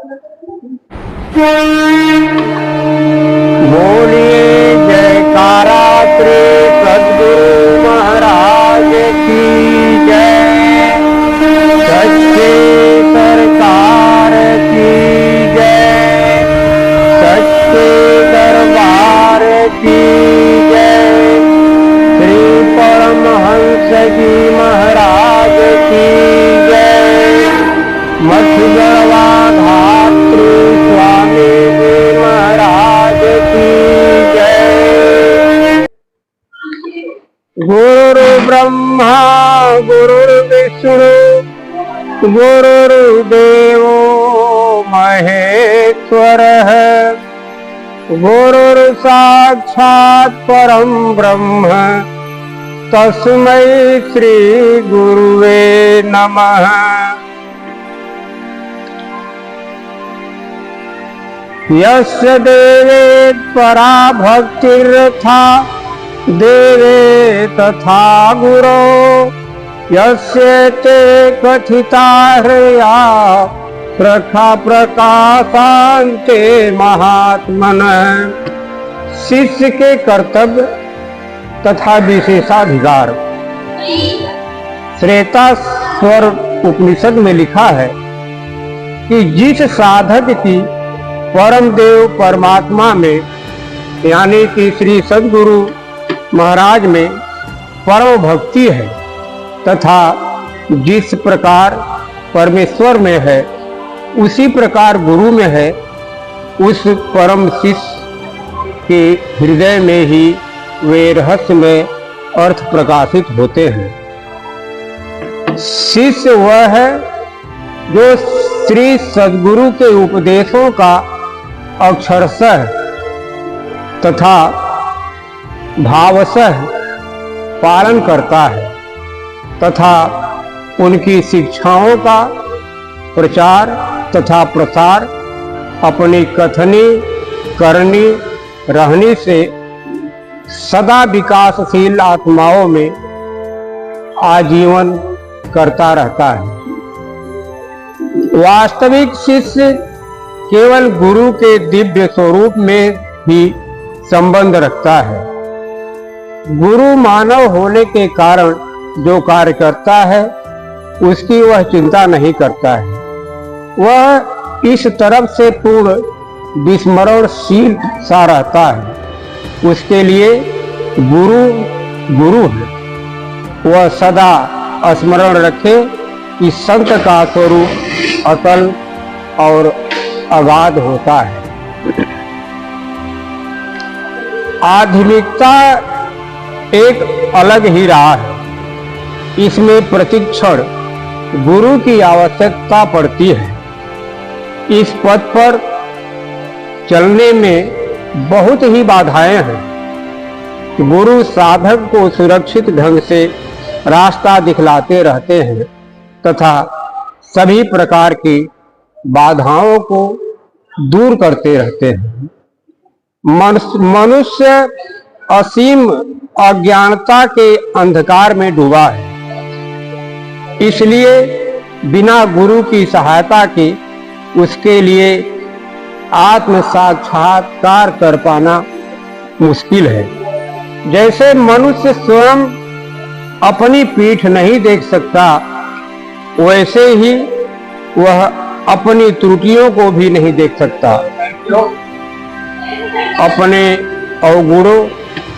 बोलिए जयकारा श्री सद्गुरु महाराज की जय। सच्चे सरकार की जय। सच्चे दरबार की जय। श्री परमहंस जी महाराज की जय। मठ गढ़वा धात्री स्वामी जी महाराज की जय। गुरु ब्रह्मा गुरुर्विष्णु गुरुर्देवो महेश्वरः। गुरुर्साक्षात् परम ब्रह्म तस्मै श्री गुरुवे नमः। यस्य देवे परा भक्तिर्था देवे तथा गुरो। यस्य ते कथिता ह्रिया प्रखा प्रकाशान्ते महात्मनः। शिष्य के कर्तव्य तथा विशेषाधिकार। श्वेताश्वर उपनिषद में लिखा है कि जिस साधक की परम देव परमात्मा में यानी कि श्री सद्गुरु महाराज में परम भक्ति है तथा जिस प्रकार परमेश्वर में है उसी प्रकार गुरु में है, उस परम शिष्य के हृदय में ही वे रहस्य में अर्थ प्रकाशित होते हैं। शिष्य वह है जो श्री सद्गुरु के उपदेशों का अक्षरशः तथा भावशः पालन करता है तथा उनकी शिक्षाओं का प्रचार तथा प्रसार अपनी कथनी करनी रहनी से सदा विकासशील आत्माओं में आजीवन करता रहता है। वास्तविक शिष्य केवल गुरु के दिव्य स्वरूप में ही संबंध रखता है। गुरु मानव होने के कारण जो कार्य करता है उसकी वह चिंता नहीं करता है। वह इस तरफ से पूर्ण विस्मरणशील सा रहता है। उसके लिए गुरु गुरु है। वह सदा स्मरण रखे कि संत का स्वरूप अतल और अगाध होता है। आधुनिकता एक अलग ही राह है। इसमें प्रतिक्षण गुरु की आवश्यकता पड़ती है। इस पथ पर चलने में बहुत ही बाधाएं हैं। गुरु साधक को सुरक्षित ढंग से रास्ता दिखलाते रहते हैं तथा सभी प्रकार की बाधाओं को दूर करते रहते हैं। मनुष्य असीम अज्ञानता के अंधकार में डूबा है। इसलिए बिना गुरु की सहायता के उसके लिए आत्म साक्षात्कार कर पाना मुश्किल है। जैसे मनुष्य स्वयं अपनी पीठ नहीं देख सकता, वैसे ही वह अपनी त्रुटियों को भी नहीं देख सकता। अपने अवगुणों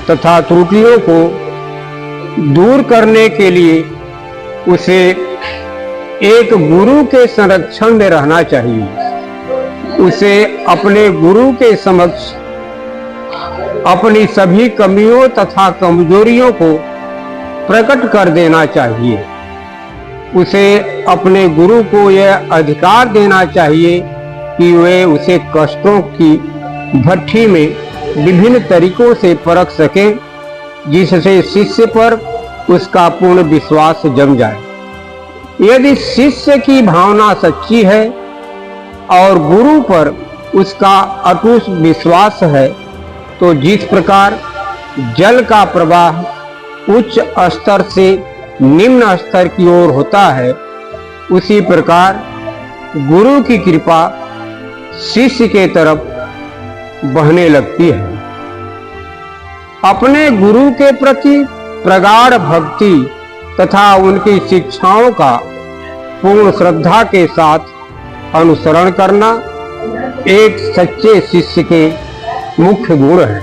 तथा त्रुटियों को दूर करने के लिए उसे एक गुरु के संरक्षण में रहना चाहिए। उसे अपने गुरु के समक्ष अपनी सभी कमियों तथा कमजोरियों को प्रकट कर देना चाहिए। उसे अपने गुरु को यह अधिकार देना चाहिए कि वे उसे कष्टों की भट्ठी में विभिन्न तरीकों से परख सके, जिससे शिष्य पर उसका पूर्ण विश्वास जम जाए। यदि शिष्य की भावना सच्ची है और गुरु पर उसका अटूट विश्वास है, तो जिस प्रकार जल का प्रवाह उच्च स्तर से निम्न स्तर की ओर होता है, उसी प्रकार गुरु की कृपा शिष्य के तरफ बहने लगती है। अपने गुरु के प्रति प्रगाढ़ भक्ति तथा उनकी शिक्षाओं का पूर्ण श्रद्धा के साथ अनुसरण करना एक सच्चे शिष्य के मुख्य गुण है।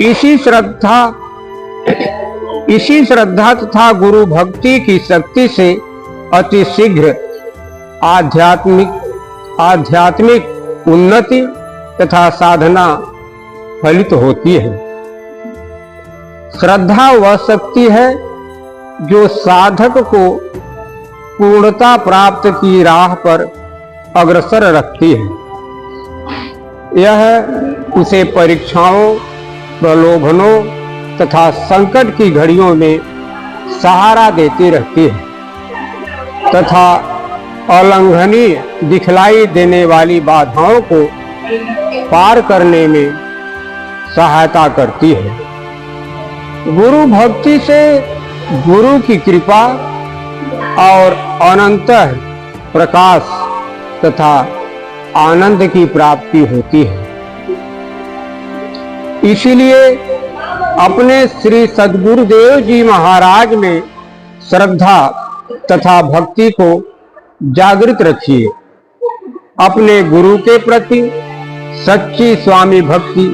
इसी श्रद्धा तथा गुरु भक्ति की शक्ति से अति शीघ्र आध्यात्मिक उन्नति तथा साधना फलित होती है। श्रद्धा वह शक्ति है जो साधक को पूर्णता प्राप्त की राह पर अग्रसर रखती है। यह उसे परीक्षाओं, प्रलोभनों तथा संकट की घड़ियों में सहारा देती रहती है तथा अलंघनीय दिखलाई देने वाली बाधाओं को पार करने में सहायता करती है। गुरु भक्ति से गुरु की कृपा और अनंत प्रकाश तथा आनंद की प्राप्ति होती है। इसीलिए अपने श्री सद्गुरुदेव जी महाराज में श्रद्धा तथा भक्ति को जागृत रखिए। अपने गुरु के प्रति सच्ची स्वामी भक्ति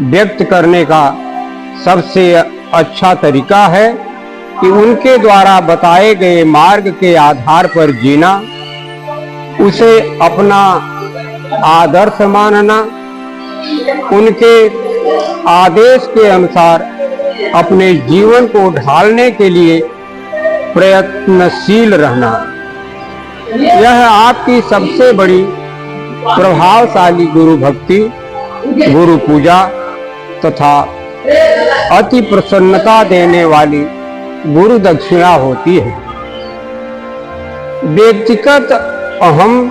व्यक्त करने का सबसे अच्छा तरीका है कि उनके द्वारा बताए गए मार्ग के आधार पर जीना, उसे अपना आदर्श मानना, उनके आदेश के अनुसार अपने जीवन को ढालने के लिए प्रयत्नशील रहना। यह आपकी सबसे बड़ी प्रभावशाली गुरु भक्ति, गुरु पूजा तथा अति प्रसन्नता देने वाली गुरु दक्षिणा होती है। व्यक्तिगत अहम,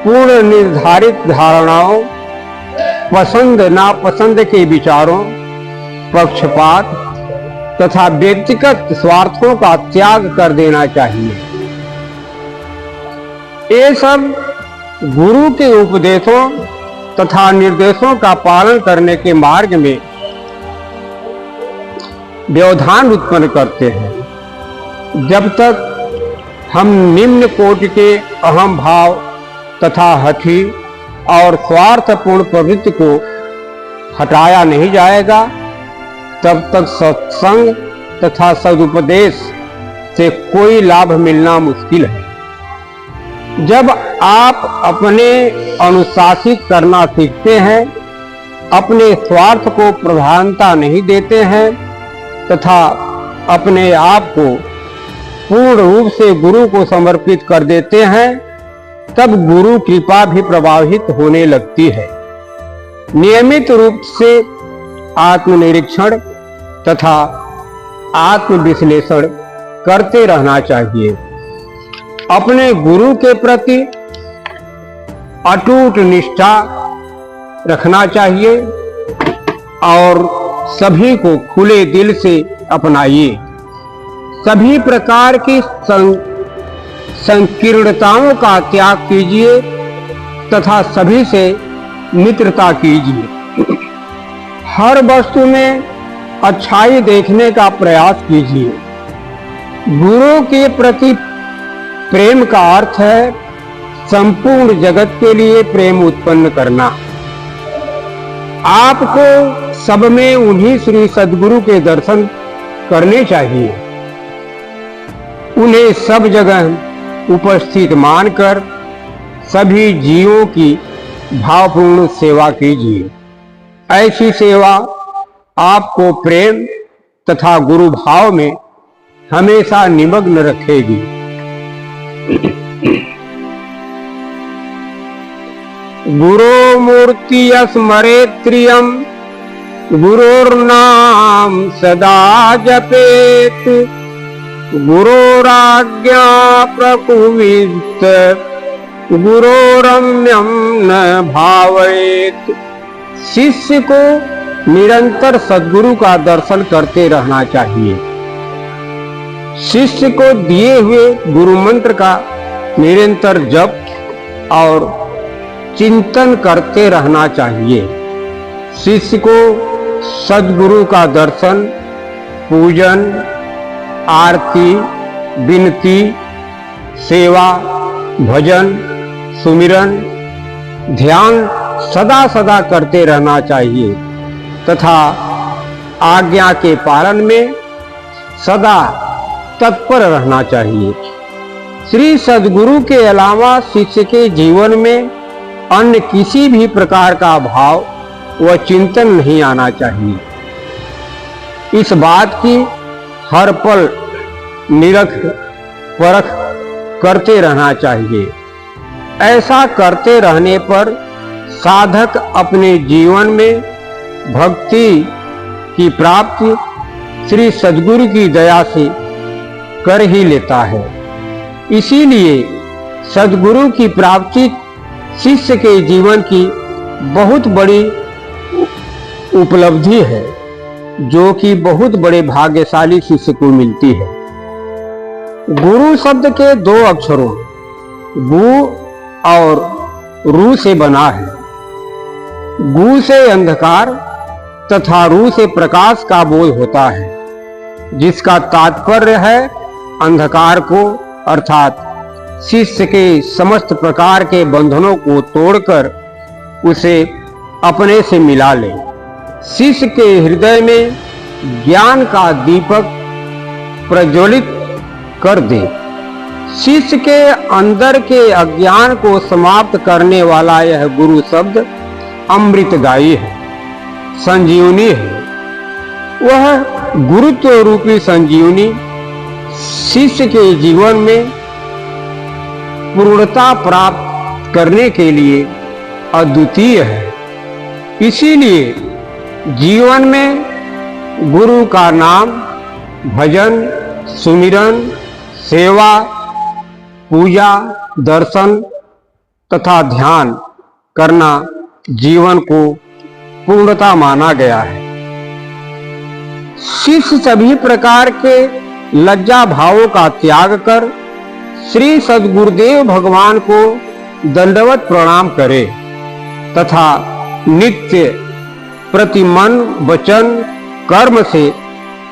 पूर्ण निर्धारित धारणाओं, पसंद नापसंद के विचारों, पक्षपात तथा व्यक्तिगत स्वार्थों का त्याग कर देना चाहिए। ये सब गुरु के उपदेशों तथा निर्देशों का पालन करने के मार्ग में व्यवधान उत्पन्न करते हैं। जब तक हम निम्न कोटि के अहम भाव तथा हठी और स्वार्थपूर्ण प्रवृत्ति को हटाया नहीं जाएगा, तब तक सत्संग तथा सदुपदेश से कोई लाभ मिलना मुश्किल है। जब आप अपने अनुशासित करना सीखते हैं, अपने स्वार्थ को प्रधानता नहीं देते हैं तथा अपने आप को पूर्ण रूप से गुरु को समर्पित कर देते हैं, तब गुरु कृपा भी प्रभावित होने लगती है। नियमित रूप से आत्मनिरीक्षण तथा आत्मविश्लेषण करते रहना चाहिए। अपने गुरु के प्रति अटूट निष्ठा रखना चाहिए और सभी को खुले दिल से अपनाइए। सभी प्रकार की संकीर्णताओं का त्याग कीजिए तथा सभी से मित्रता कीजिए। हर वस्तु में अच्छाई देखने का प्रयास कीजिए। गुरु के प्रति प्रेम का अर्थ है संपूर्ण जगत के लिए प्रेम उत्पन्न करना। आपको सब में उन्हीं श्री सद्गुरु के दर्शन करने चाहिए। उन्हें सब जगह उपस्थित मानकर सभी जीवों की भावपूर्ण सेवा कीजिए। ऐसी सेवा आपको प्रेम तथा गुरु भाव में हमेशा निमग्न रखेगी। गुरो मूर्ति स्मरेत्रियम गुरोर्नाम सदा जपेत गुरोराज्ञा प्रकुवित गुरोरम्यम न भावेत। शिष्य को निरंतर सद्गुरु का दर्शन करते रहना चाहिए। शिष्य को दिए हुए गुरु मंत्र का निरंतर जप और चिंतन करते रहना चाहिए। शिष्य को सद्गुरु का दर्शन, पूजन, आरती, विनती, सेवा, भजन, सुमिरन, ध्यान सदा सदा करते रहना चाहिए तथा आज्ञा के पालन में सदा तत्पर रहना चाहिए। श्री सद्गुरु के अलावा शिष्य के जीवन में अन्य किसी भी प्रकार का भाव व चिंतन नहीं आना चाहिए। इस बात की हर पल निरख परख करते रहना चाहिए। ऐसा करते रहने पर साधक अपने जीवन में भक्ति की प्राप्ति श्री सद्गुरु की दया से कर ही लेता है। इसीलिए सद्गुरु की प्राप्ति शिष्य के जीवन की बहुत बड़ी उपलब्धि है, जो कि बहुत बड़े भाग्यशाली शिष्य को मिलती है। गुरु शब्द के दो अक्षरों गु और रू से बना है। गु से अंधकार तथा रू से प्रकाश का बोध होता है, जिसका तात्पर्य है अंधकार को अर्थात शिष्य के समस्त प्रकार के बंधनों को तोड़कर उसे अपने से मिला ले। शिष्य के हृदय में ज्ञान का दीपक प्रज्वलित कर दे। शिष्य के अंदर के अज्ञान को समाप्त करने वाला यह गुरु शब्द अमृतदायी है, संजीवनी है। वह गुरुत्व रूपी संजीवनी शिष्य के जीवन में पूर्णता प्राप्त करने के लिए अद्वितीय है। इसीलिए जीवन में गुरु का नाम, भजन, सुमिरन, सेवा, पूजा, दर्शन तथा ध्यान करना जीवन को पूर्णता माना गया है। शिष्य सभी प्रकार के लज्जा भावों का त्याग कर श्री सद्गुरुदेव भगवान को दंडवत प्रणाम करे तथा नित्य प्रति मन, वचन, कर्म से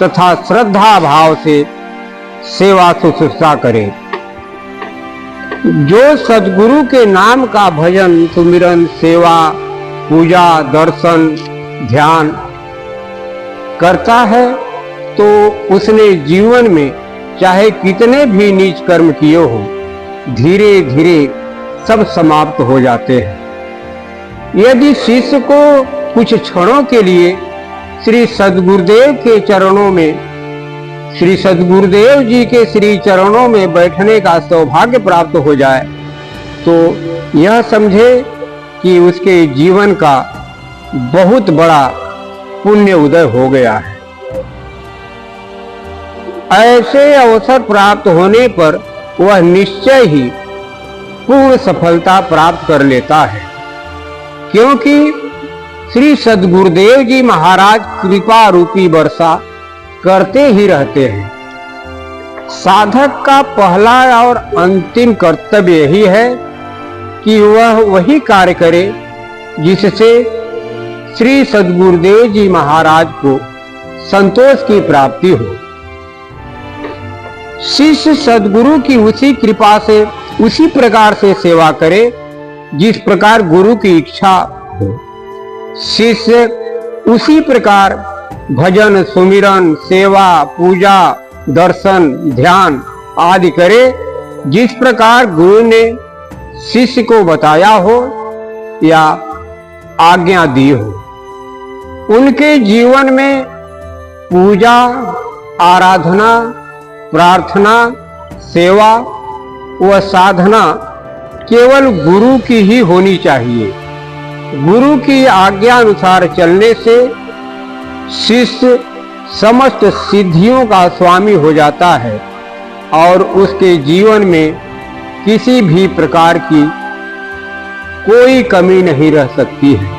तथा श्रद्धा भाव से सेवा शुश्रूषा करे। जो सद्गुरु के नाम का भजन, सुमिरन, सेवा, पूजा, दर्शन, ध्यान करता है तो उसने जीवन में चाहे कितने भी नीच कर्म किए हो, धीरे धीरे सब समाप्त हो जाते हैं। यदि शिष्य को कुछ क्षणों के लिए श्री सद्गुरुदेव के चरणों में, श्री सद्गुरुदेव जी के श्री चरणों में बैठने का सौभाग्य प्राप्त हो जाए तो यह समझे कि उसके जीवन का बहुत बड़ा पुण्य उदय हो गया है। ऐसे अवसर प्राप्त होने पर वह निश्चय ही पूर्ण सफलता प्राप्त कर लेता है, क्योंकि श्री सद्गुरुदेव जी महाराज कृपा रूपी वर्षा करते ही रहते हैं। साधक का पहला और अंतिम कर्तव्य यही है कि वह वही कार्य करे जिससे श्री सद्गुरुदेव जी महाराज को संतोष की प्राप्ति हो। शिष्य सद्गुरु की उसी कृपा से उसी प्रकार से सेवा करे जिस प्रकार गुरु की इच्छा हो। शिष्य उसी प्रकार भजन, सुमिरन, सेवा, पूजा, दर्शन, ध्यान आदि करे जिस प्रकार गुरु ने शिष्य को बताया हो या आज्ञा दी हो। उनके जीवन में पूजा, आराधना, प्रार्थना, सेवा व साधना केवल गुरु की ही होनी चाहिए। गुरु की आज्ञा अनुसार चलने से शिष्य समस्त सिद्धियों का स्वामी हो जाता है और उसके जीवन में किसी भी प्रकार की कोई कमी नहीं रह सकती है।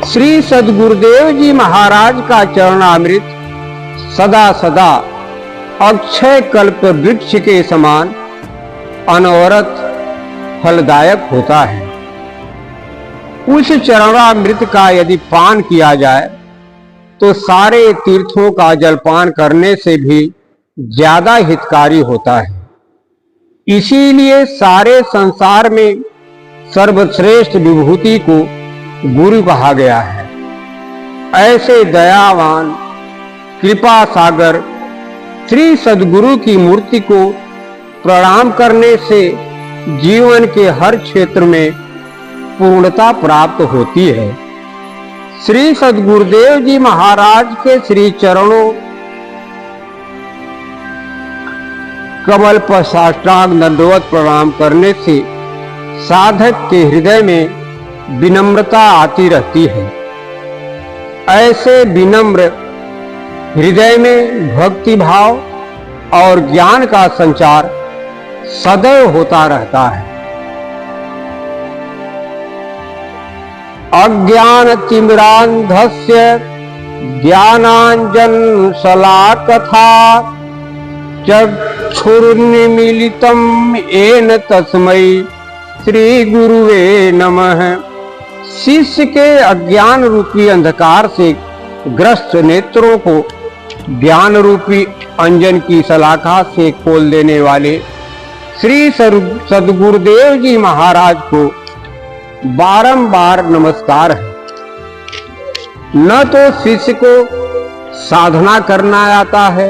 श्री सद्गुरुदेव जी महाराज का चरणामृत सदा सदा अक्षय कल्प वृक्ष के समान अनवरत फलदायक होता है। उस चरणामृत का यदि पान किया जाए तो सारे तीर्थों का जलपान करने से भी ज्यादा हितकारी होता है। इसीलिए सारे संसार में सर्वश्रेष्ठ विभूति को गुरु कहा गया है। ऐसे दयावान कृपा सागर श्री सद्गुरु की मूर्ति को प्रणाम करने से जीवन के हर क्षेत्र में पूर्णता प्राप्त होती है। श्री सद्गुरुदेव जी महाराज के श्री चरणों कमल पर साष्टांग दंडवत प्रणाम करने से साधक के हृदय में विनम्रता आती रहती है। ऐसे विनम्र हृदय में भक्ति भाव और ज्ञान का संचार सदैव होता रहता है। अज्ञान तिमिरांधस्य ज्ञानांजन शलाकथा चक्षुर्निमीलितम् येन तस्मै श्री गुरुवे नमः। शिष्य के अज्ञान रूपी अंधकार से ग्रस्त नेत्रों को ज्ञान रूपी अंजन की शलाखा से खोल देने वाले श्री सद्गुरुदेव जी महाराज को बारंबार नमस्कार है। न तो शिष्य को साधना करना आता है,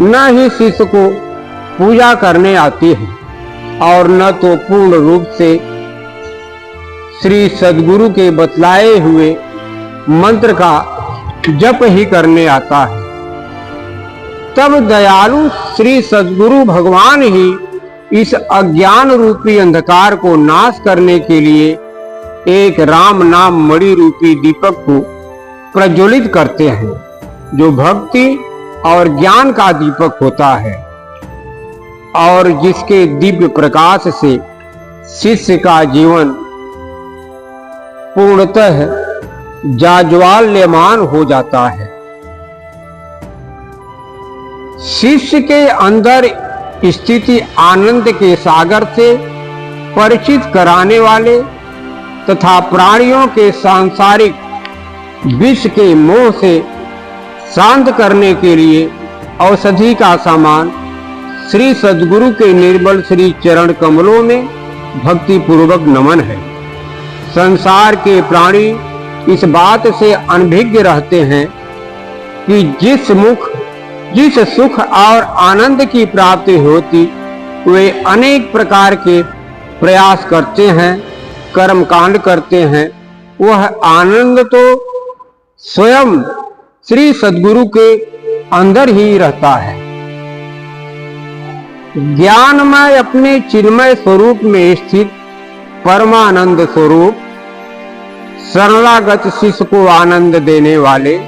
न ही शिष्य को पूजा करने आती है, और न तो पूर्ण रूप से श्री सद्गुरु के बतलाए हुए मंत्र का जप ही करने आता है। तब दयालु श्री सद्गुरु भगवान ही इस अज्ञान रूपी अंधकार को नाश करने के लिए एक राम नाम मणि रूपी दीपक को प्रज्वलित करते हैं, जो भक्ति और ज्ञान का दीपक होता है और जिसके दिव्य प्रकाश से शिष्य का जीवन पूर्णतः जाज्वल्यमान हो जाता है। शिष्य के अंदर स्थिति आनंद के सागर से परिचित कराने वाले तथा प्राणियों के सांसारिक विष के मोह से शांत करने के लिए औषधि का सामान श्री सद्गुरु के निर्मल श्री चरण कमलों में भक्ति पूर्वक नमन है। संसार के प्राणी इस बात से अनभिज्ञ रहते हैं कि जिस सुख और आनंद की प्राप्ति होती वे अनेक प्रकार के प्रयास करते हैं, कर्म कांड करते हैं। वह आनंद तो स्वयं श्री सद्गुरु के अंदर ही रहता है। ज्ञानमय अपने चिन्मय स्वरूप में स्थित परमानंद स्वरूप शरणागत शिष्य को आनंद देने वाले,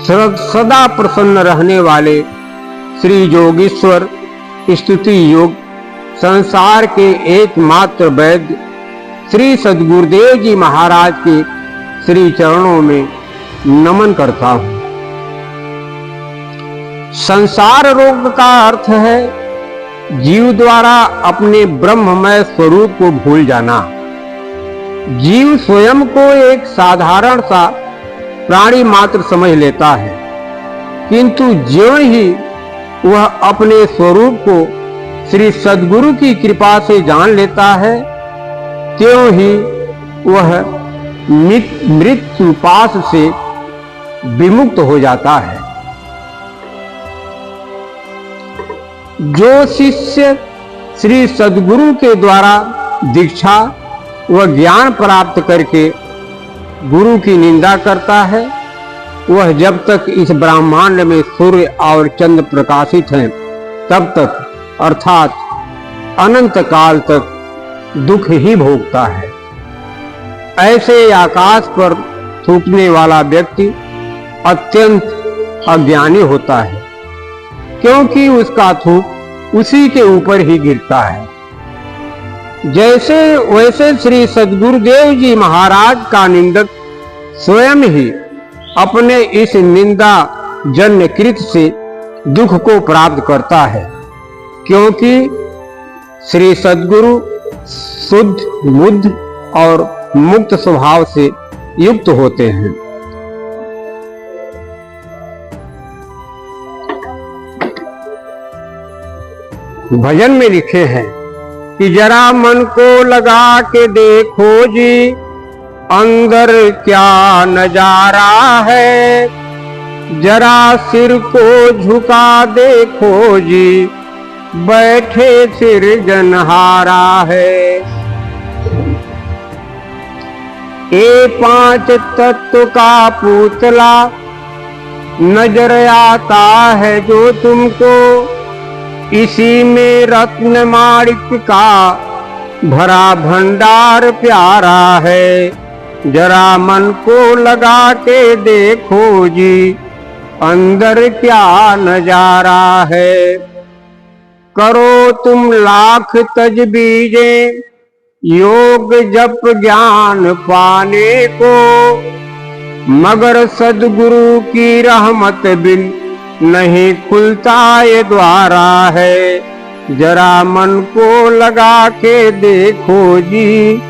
सदा प्रसन्न रहने वाले श्री योगीश्वर स्तुति योग संसार के एकमात्र वैद्य श्री सद्गुरुदेव जी महाराज के श्री चरणों में नमन करता हूं। संसार रोग का अर्थ है जीव द्वारा अपने ब्रह्ममय स्वरूप को भूल जाना। जीव स्वयं को एक साधारण सा प्राणी मात्र समझ लेता है, किंतु ज्यों ही वह अपने स्वरूप को श्री सद्गुरु की कृपा से जान लेता है, त्यों ही वह मृत्यु पाश से विमुक्त हो जाता है। जो शिष्य श्री सद्गुरु के द्वारा दीक्षा व ज्ञान प्राप्त करके गुरु की निंदा करता है, वह जब तक इस ब्रह्मांड में सूर्य और चंद्र प्रकाशित हैं तब तक अर्थात अनंत काल तक दुख ही भोगता है। ऐसे आकाश पर थूकने वाला व्यक्ति अत्यंत अज्ञानी होता है, क्योंकि उसका थूक उसी के ऊपर ही गिरता है। जैसे वैसे श्री सद्गुरुदेव जी महाराज का निंदक स्वयं ही अपने इस निंदा जन्य कृत से दुख को प्राप्त करता है, क्योंकि श्री सद्गुरु शुद्ध, बुद्ध और मुक्त स्वभाव से युक्त होते हैं। भजन में लिखे हैं कि जरा मन को लगा के देखो जी, अंदर क्या नजारा है। जरा सिर को झुका देखो जी, बैठे सिरजनहारा है। ये पांच तत्व का पुतला नजर आता है जो तुमको, इसी में रत्न माणिक का भरा भंडार प्यारा है। जरा मन को लगा के देखो जी, अंदर क्या नजारा है। करो तुम लाख तजबीजें योग जप ज्ञान पाने को, मगर सद्गुरु की रहमत बिन नहीं खुलता ये द्वारा है। जरा मन को लगा के देखो जी,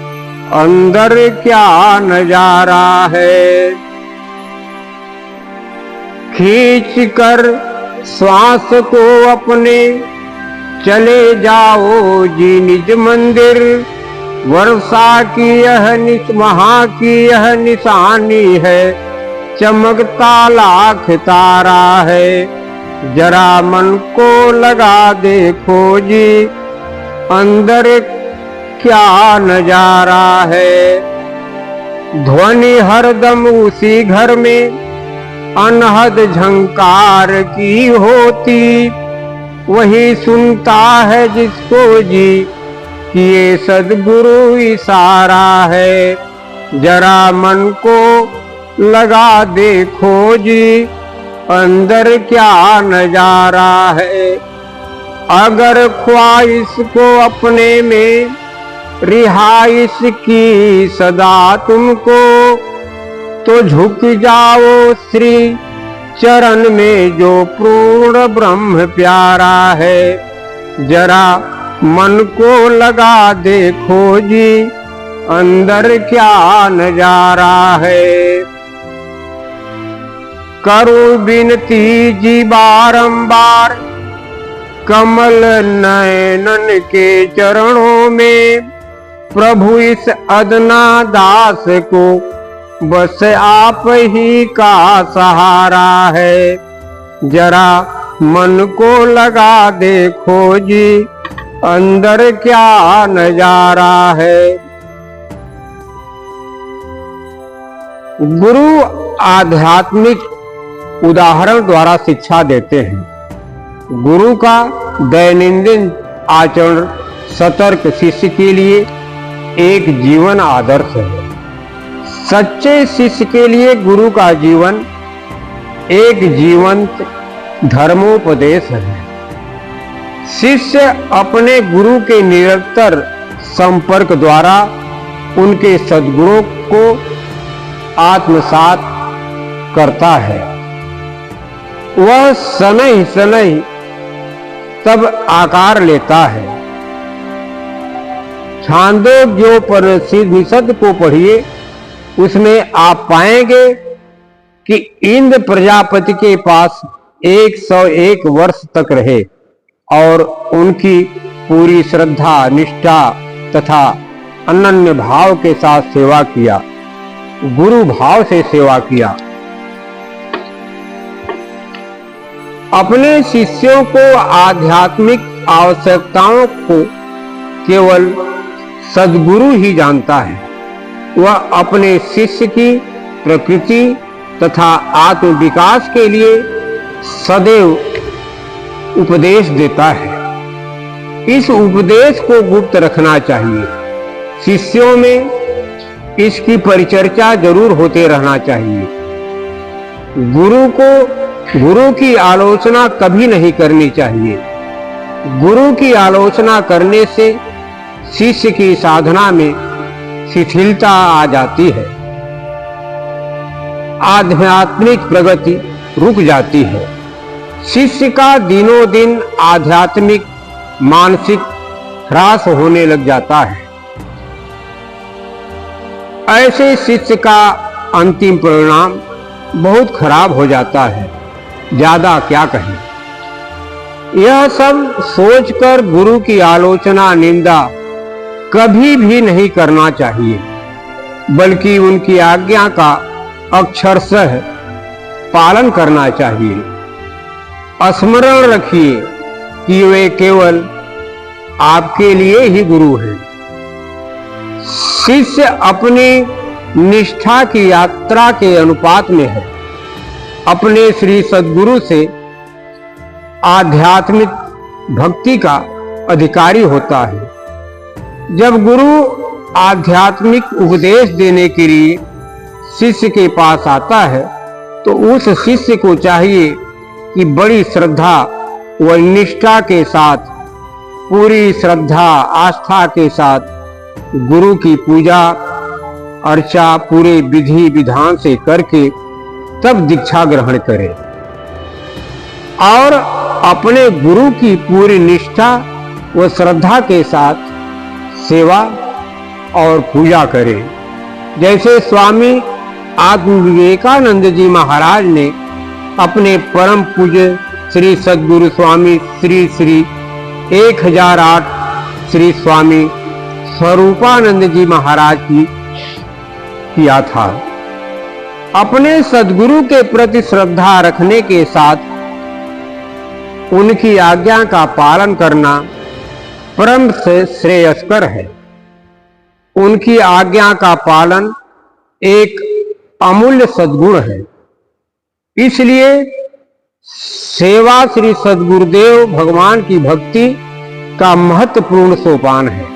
अंदर क्या नजारा है। खींच कर श्वास को अपने चले जाओ जी निज मंदिर, वर्षा की यह वहां की यह निशानी है, चमकता लाख तारा है। जरा मन को लगा देखो जी, अंदर क्या नजारा है। ध्वनि हरदम उसी घर में अनहद झंकार की होती, वही सुनता है जिसको जी कि ये सद्गुरु इशारा है। जरा मन को लगा देखो जी, अंदर क्या नजारा है। अगर ख्वाहिश को अपने में रिहाइश की सदा तुमको, तो झुक जाओ श्री चरण में जो पूर्ण ब्रह्म प्यारा है। जरा मन को लगा देखो जी, अंदर क्या नजारा है। करो विनती जी बारंबार कमल नयनन के चरणों में, प्रभु इस अदना दास को बस आप ही का सहारा है। जरा मन को लगा देखो जी, अंदर क्या नजारा है। गुरु आध्यात्मिक उदाहरण द्वारा शिक्षा देते हैं। गुरु का दैनंदिन आचरण सतर्क शिष्य के लिए एक जीवन आदर्श है। सच्चे शिष्य के लिए गुरु का जीवन एक जीवंत धर्मोपदेश है। शिष्य अपने गुरु के निरंतर संपर्क द्वारा उनके सद्गुणों को आत्मसात करता है। वह शनैः शनैः तब आकार लेता है। छांदोग्योपनिषद को पढ़िए, उसमें आप पाएंगे कि इंद्र प्रजापति के पास 101 वर्ष तक रहे और उनकी पूरी श्रद्धा, निष्ठा तथा अनन्य भाव के साथ सेवा किया, गुरु भाव से सेवा किया। अपने शिष्यों को आध्यात्मिक आवश्यकताओं को केवल सद्गुरु ही जानता है। वह अपने शिष्य की प्रकृति तथा आत्म विकास के लिए सदैव उपदेश देता है। इस उपदेश को गुप्त रखना चाहिए। शिष्यों में इसकी परिचर्चा जरूर होते रहना चाहिए। गुरु की आलोचना कभी नहीं करनी चाहिए। गुरु की आलोचना करने से शिष्य की साधना में शिथिलता आ जाती है, आध्यात्मिक प्रगति रुक जाती है। शिष्य का दिनों दिन आध्यात्मिक मानसिक ह्रास होने लग जाता है। ऐसे शिष्य का अंतिम परिणाम बहुत खराब हो जाता है, ज्यादा क्या कहें। यह सब सोचकर गुरु की आलोचना निंदा कभी भी नहीं करना चाहिए, बल्कि उनकी आज्ञा का अक्षरशः पालन करना चाहिए। स्मरण रखिए कि वे केवल आपके लिए ही गुरु हैं। शिष्य अपनी निष्ठा की यात्रा के अनुपात में है अपने श्री सद्गुरु से आध्यात्मिक भक्ति का अधिकारी होता है। जब गुरु आध्यात्मिक उपदेश देने के लिए शिष्य के पास आता है तो उस शिष्य को चाहिए कि बड़ी श्रद्धा व निष्ठा के साथ, पूरी श्रद्धा आस्था के साथ गुरु की पूजा अर्चा पूरे विधि विधान से करके तब दीक्षा ग्रहण करे और अपने गुरु की पूरी निष्ठा व श्रद्धा के साथ सेवा और पूजा करे। जैसे स्वामी आत्म विवेकानंद जी महाराज ने अपने परम पूज्य श्री सद्गुरु स्वामी श्री श्री 1008 श्री स्वामी स्वरूपानंद जी महाराज की किया था। अपने सद्गुरु के प्रति श्रद्धा रखने के साथ उनकी आज्ञा का पालन करना परम से श्रेयस्कर है। उनकी आज्ञा का पालन एक अमूल्य सद्गुण है। इसलिए सेवा श्री सद्गुरुदेव भगवान की भक्ति का महत्वपूर्ण सोपान है।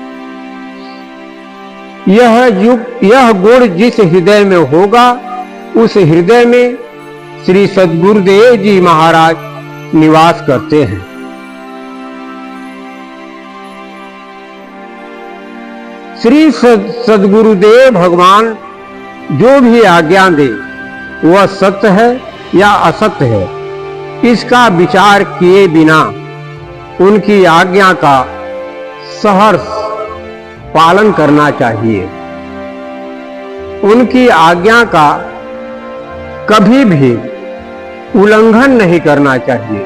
यह गुण जिस हृदय में होगा उस हृदय में श्री सद्गुरुदेव जी महाराज निवास करते हैं। श्री सद्गुरुदेव भगवान जो भी आज्ञा दे वह सत्य है या असत्य है, इसका विचार किए बिना उनकी आज्ञा का सहर्ष पालन करना चाहिए। उनकी आज्ञा का कभी भी उल्लंघन नहीं करना चाहिए।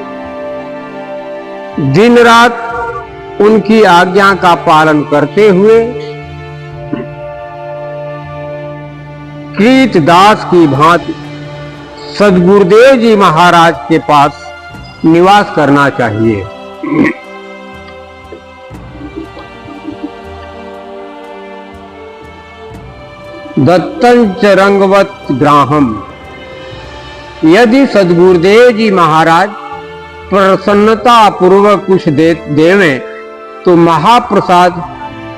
दिन रात उनकी आज्ञा का पालन करते हुए कृतदास की भांति सद्गुरुदेव जी महाराज के पास निवास करना चाहिए। दत्तंच रंगवत ग्राहम। यदि सद्गुरुदेव जी महाराज प्रसन्नता पूर्वक कुछ देवें तो महाप्रसाद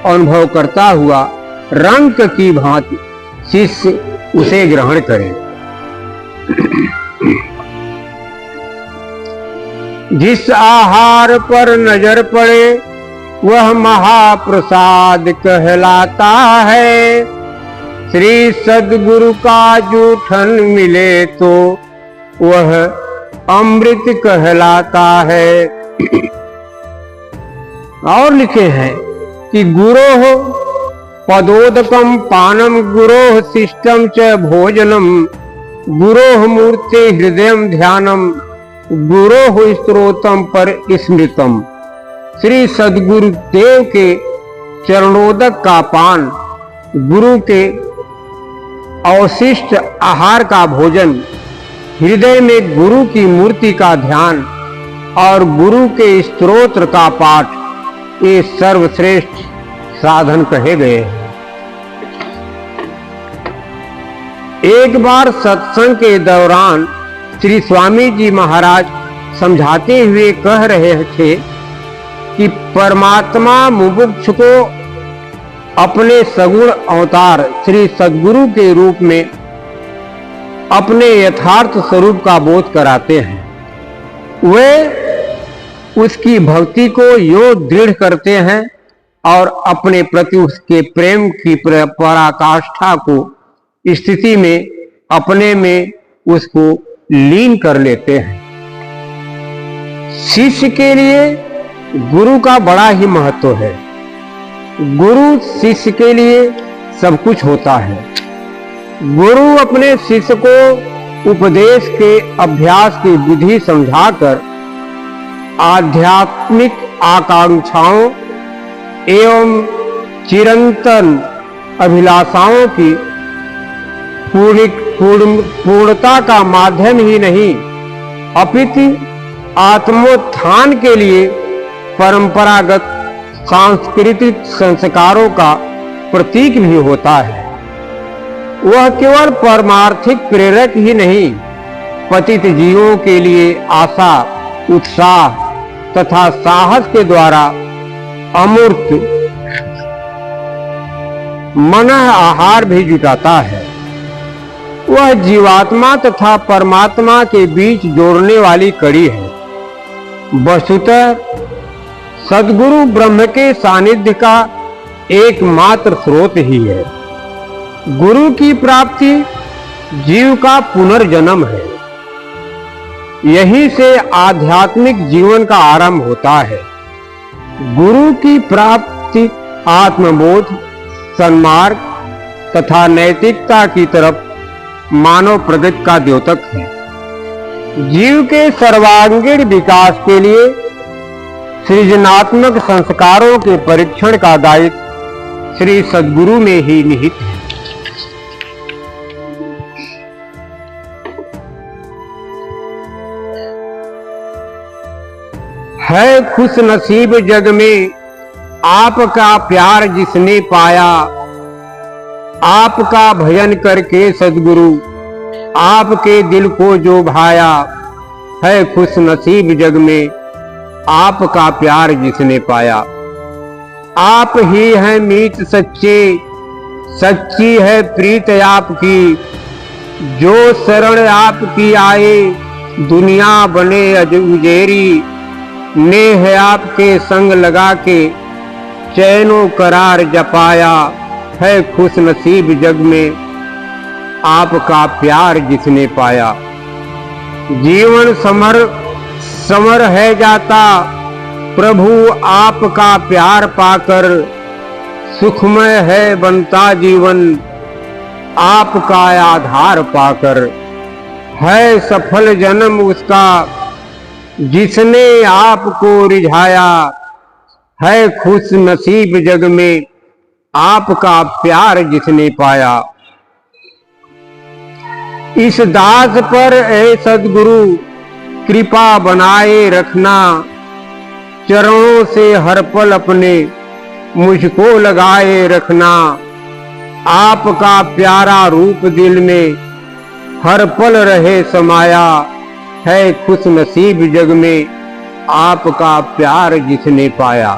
अनुभव करता हुआ रंक की भांति शिष्य उसे ग्रहण करे। जिस आहार पर नजर पड़े वह महाप्रसाद कहलाता है। श्री सद्गुरु का जूठन मिले तो वह अमृत कहलाता है। और लिखे हैं कि गुरोः पदोदकम पानम गुरोः शिष्टम च भोजनम गुरोः मूर्ते हृदयम ध्यानम गुरोः स्तोत्रम पर स्मृतम। श्री सद्गुरुदेव के चरणोदक का पान, गुरु के अवशिष्ट आहार का भोजन, हृदय में गुरु की मूर्ति का ध्यान और गुरु के स्तोत्र का पाठ, ये सर्वश्रेष्ठ साधन कहे गए हैं। एक बार सत्संग के दौरान श्री स्वामी जी महाराज समझाते हुए कह रहे थे कि परमात्मा मुमुक्षु को अपने सगुण अवतार श्री सद्गुरु के रूप में अपने यथार्थ स्वरूप का बोध कराते हैं। वे उसकी भक्ति को यो दृढ़ करते हैं और अपने प्रति उसके प्रेम की पराकाष्ठा को स्थिति में अपने में उसको लीन कर लेते हैं। शिष्य के लिए गुरु का बड़ा ही महत्व है। गुरु शिष्य के लिए सब कुछ होता है। गुरु अपने शिष्य को उपदेश के अभ्यास की विधि समझाकर आध्यात्मिक आकांक्षाओं एवं चिरंतन अभिलाषाओं की पूर्णता का माध्यम ही नहीं अपितु आत्मोत्थान के लिए परंपरागत सांस्कृतिक संस्कारों का प्रतीक भी होता है। वह केवल परमार्थिक प्रेरक ही नहीं, पतित जीवों के लिए आशा, उत्साह तथा साहस के द्वारा अमूर्त मन आहार भी जुटाता है। वह जीवात्मा तथा परमात्मा के बीच जोड़ने वाली कड़ी है। वस्तुतः सद्गुरु ब्रह्म के सानिध्य का एकमात्र स्रोत ही है। गुरु की प्राप्ति जीव का पुनर्जन्म है। यहीं से आध्यात्मिक जीवन का आरंभ होता है। गुरु की प्राप्ति आत्मबोध, सन्मार्ग तथा नैतिकता की तरफ मानव प्रगति का द्योतक है। जीव के सर्वांगीण विकास के लिए सृजनात्मक संस्कारों के परीक्षण का दायित्व श्री सद्गुरु में ही निहित है। है खुश नसीब जग में आपका प्यार जिसने पाया, आपका भजन करके सद्गुरु आपके दिल को जो भाया। है खुश नसीब जग में आपका प्यार जिसने पाया। आप ही हैं मीत सच्चे, सच्ची है प्रीत आपकी। जो शरण आपकी आए दुनिया बने उजेरी। नेह आपके संग लगा के चैनो करार जपाया। है खुश नसीब जग में आपका प्यार जिसने पाया। जीवन समर है जाता प्रभु आपका प्यार पाकर। सुखमय है बनता जीवन आपका आधार पाकर। है सफल जन्म उसका जिसने आपको रिझाया। है खुश नसीब जग में आपका प्यार जिसने पाया। इस दास पर ऐ सद्गुरु कृपा बनाए रखना। चरणों से हर पल अपने मुझको लगाए रखना। आपका प्यारा रूप दिल में हर पल रहे समाया। है खुश नसीब जग में आपका प्यार जिसने पाया।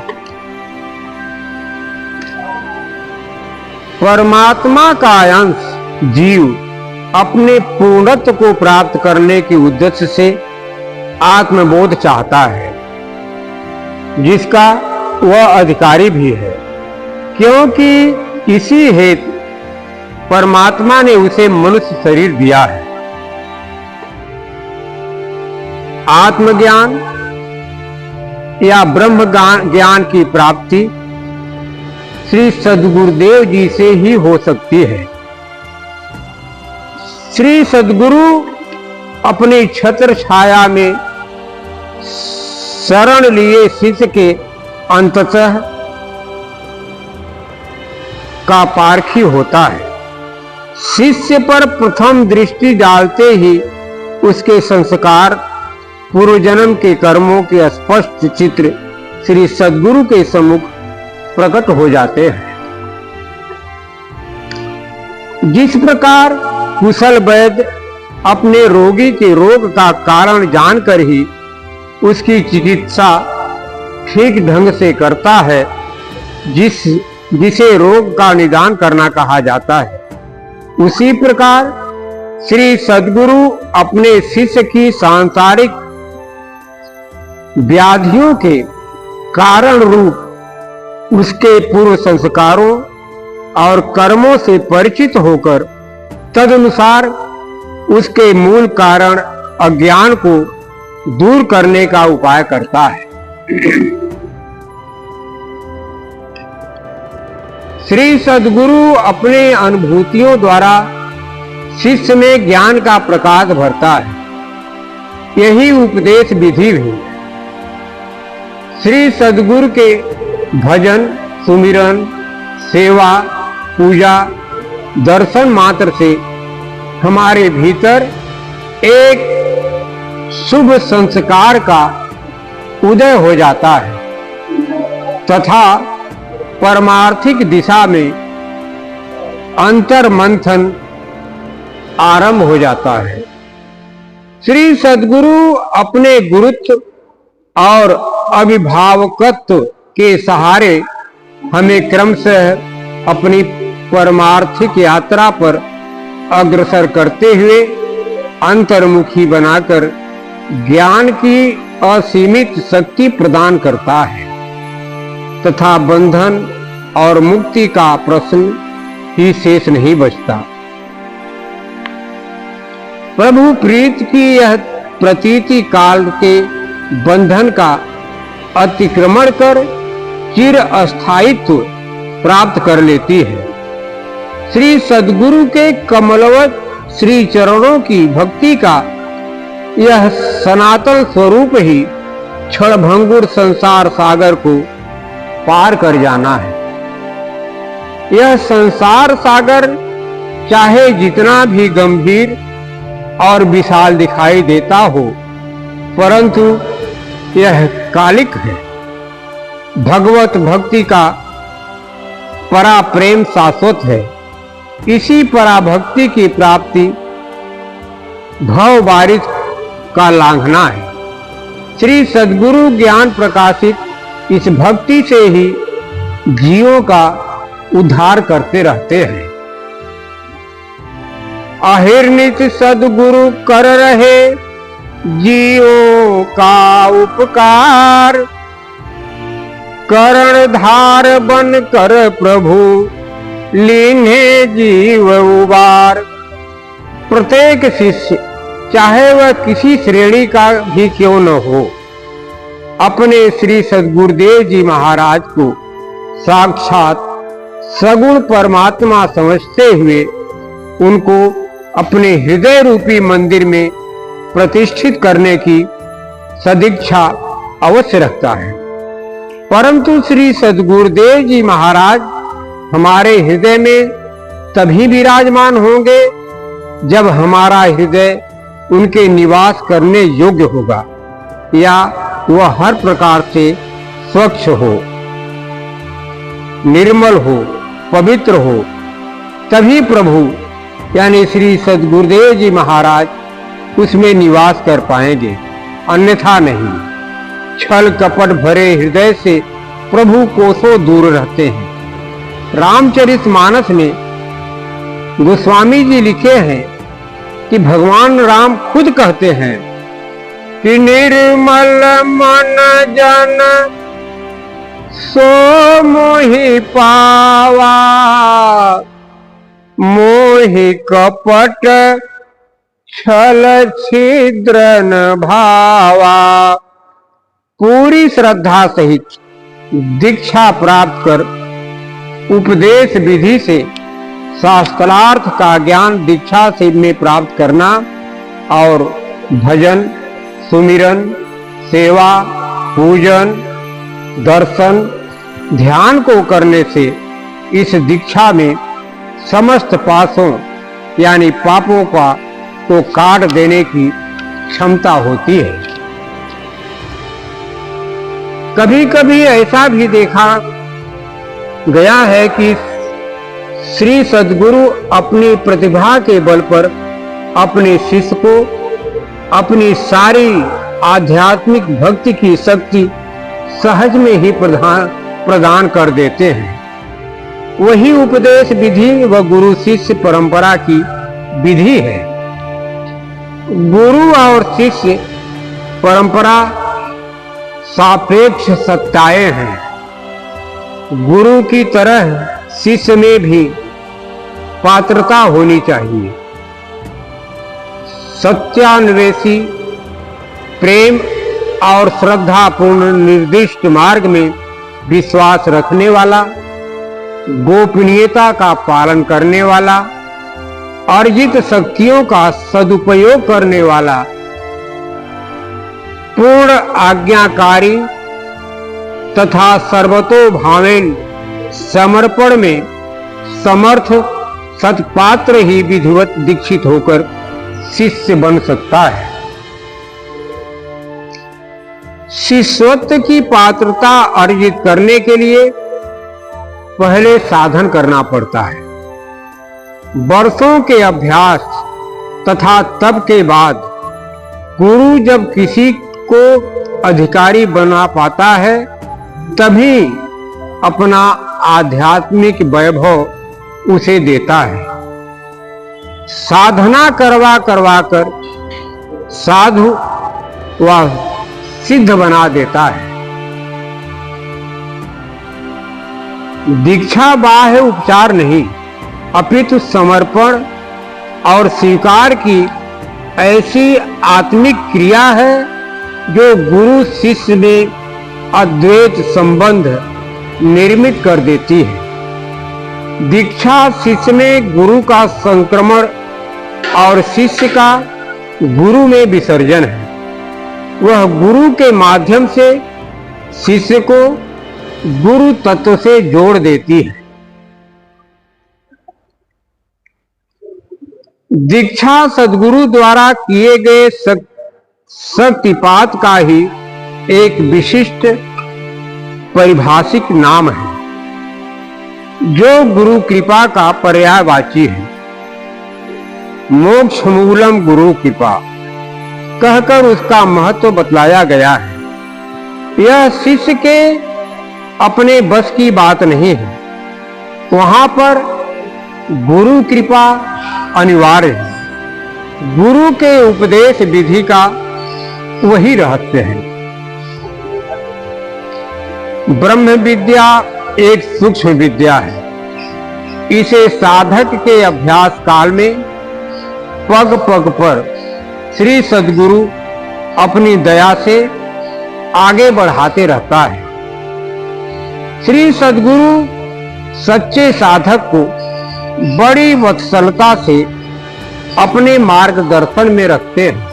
परमात्मा का अंश जीव अपने पूर्णत्व को प्राप्त करने के उद्देश्य से आत्मबोध चाहता है, जिसका वह अधिकारी भी है, क्योंकि इसी हेतु परमात्मा ने उसे मनुष्य शरीर दिया है। आत्मज्ञान या ब्रह्म ज्ञान की प्राप्ति श्री सद्गुरुदेव जी से ही हो सकती है। श्री सद्गुरु अपनी छत्र छाया में शरण लिए शिष्य के अंततः का पारखी होता है। शिष्य पर प्रथम दृष्टि डालते ही उसके संस्कार, पूर्व जन्म के कर्मों के स्पष्ट चित्र श्री सद्गुरु के सम्मुख प्रकट हो जाते हैं। जिस प्रकार कुशल वैद्य अपने रोगी के रोग का कारण जानकर ही उसकी चिकित्सा ठीक ढंग से करता है, जिसे रोग का निदान करना कहा जाता है, उसी प्रकार श्री सद्गुरु अपने शिष्य की सांसारिक व्याधियों के कारण रूप उसके पूर्व संस्कारों और कर्मों से परिचित होकर तदनुसार उसके मूल कारण अज्ञान को दूर करने का उपाय करता है। श्री सद्गुरु अपने अनुभूतियों द्वारा शिष्य में ज्ञान का प्रकाश भरता है। यही उपदेश विधि भी श्री सद्गुरु के भजन, सुमिरन, सेवा, पूजा, दर्शन मात्र से हमारे भीतर एक शुभ संस्कार का उदय हो जाता है तथा परमार्थिक दिशा में अंतर मंथन आरंभ हो जाता है। श्री सद्गुरु अपने गुरुत्व और अभिभावकत्व के सहारे हमें क्रमशः अपनी परमार्थिक यात्रा पर अग्रसर करते हुए अंतर्मुखी बनाकर ज्ञान की असीमित शक्ति प्रदान करता है तथा बंधन और मुक्ति का प्रश्न ही शेष नहीं बचता। प्रभु प्रीत की यह प्रतीति काल के बंधन का अतिक्रमण कर चिर अस्थायित्व प्राप्त कर लेती है। श्री सद्गुरु के कमलवत श्री चरणों की भक्ति का यह सनातन स्वरूप ही क्षणभंगुर संसार सागर को पार कर जाना है। यह संसार सागर चाहे जितना भी गंभीर और विशाल दिखाई देता हो, परंतु यह कालिक है। भगवत भक्ति का परा प्रेम शाश्वत है। इसी पराभक्ति की प्राप्ति भव बारिश का लांघना है। श्री सद्गुरु ज्ञान प्रकाशित इस भक्ति से ही जीवों का उद्धार करते रहते हैं। अहिर्नित सद्गुरु कर रहे जीवों का उपकार, करणधार बन कर प्रभु लीन्हे जीव उबार। प्रत्येक शिष्य चाहे वह किसी श्रेणी का भी क्यों न हो, अपने श्री सद्गुरुदेव जी महाराज को साक्षात सगुण परमात्मा समझते हुए उनको अपने हृदय रूपी मंदिर में प्रतिष्ठित करने की सदिच्छा अवश्य रखता है। परंतु श्री सद्गुरुदेव जी महाराज हमारे हृदय में तभी विराजमान होंगे जब हमारा हृदय उनके निवास करने योग्य होगा या वह हर प्रकार से स्वच्छ हो, निर्मल हो, पवित्र हो। तभी प्रभु यानी श्री सद्गुरुदेव जी महाराज उसमें निवास कर पाएंगे, अन्यथा नहीं। छल कपट भरे हृदय से प्रभु कोसों दूर रहते हैं। रामचरितमानस में गोस्वामी जी लिखे हैं कि भगवान राम खुद कहते हैं कि निर्मल मन जन सो मोहि पावा, मोहि कपट छल छिद्र न भावा। पूरी श्रद्धा सहित दीक्षा प्राप्त कर उपदेश विधि से शास्त्रार्थ का ज्ञान दीक्षा से में प्राप्त करना और भजन, सुमिरन, सेवा, पूजन, दर्शन, ध्यान को करने से इस दीक्षा में समस्त पापों यानी पापों को काट देने की क्षमता होती है। कभी कभी ऐसा भी देखा गया है कि श्री सद्गुरु अपनी प्रतिभा के बल पर अपने शिष्य को अपनी सारी आध्यात्मिक भक्ति की शक्ति सहज में ही प्रदान कर देते हैं। वही उपदेश विधि व गुरु शिष्य परंपरा की विधि है। गुरु और शिष्य परंपरा सापेक्ष सत्ताएं हैं। गुरु की तरह शिष्य में भी पात्रता होनी चाहिए। सत्यान्वेषी, प्रेम और श्रद्धा पूर्ण निर्दिष्ट मार्ग में विश्वास रखने वाला, गोपनीयता का पालन करने वाला, अर्जित शक्तियों का सदुपयोग करने वाला, पूर्ण आज्ञाकारी तथा सर्वतोभावेन समर्पण में समर्थ सत्पात्र ही विधिवत दीक्षित होकर शिष्य बन सकता है। शिष्यत्व की पात्रता अर्जित करने के लिए पहले साधन करना पड़ता है। वर्षों के अभ्यास तथा तप के बाद गुरु जब किसी को अधिकारी बना पाता है, तभी अपना आध्यात्मिक वैभव उसे देता है। साधना करवा करवा कर साधु व सिद्ध बना देता है। दीक्षा बाह्य उपचार नहीं, अपितु समर्पण और स्वीकार की ऐसी आत्मिक क्रिया है जो गुरु शिष्य में अद्वैत संबंध निर्मित कर देती है। दीक्षा शिष्य में गुरु का संक्रमण और शिष्य का गुरु में विसर्जन है। वह गुरु के माध्यम से शिष्य को गुरु तत्व से जोड़ देती है। दीक्षा सद्गुरु द्वारा किए गए शक्तिपात का ही एक विशिष्ट पारिभाषिक नाम है, जो गुरु कृपा का पर्यायवाची है। मोक्ष मूलम गुरु कृपा कहकर उसका महत्व बतलाया गया है। यह शिष्य के अपने बस की बात नहीं है, वहां पर गुरु कृपा अनिवार्य है। गुरु के उपदेश विधि का वही रहस्य है। ब्रह्म विद्या एक सूक्ष्म विद्या है। इसे साधक के अभ्यास काल में पग पग पर श्री सद्गुरु अपनी दया से आगे बढ़ाते रहता है। श्री सद्गुरु सच्चे साधक को बड़ी वत्सलता से अपने मार्गदर्शन में रखते हैं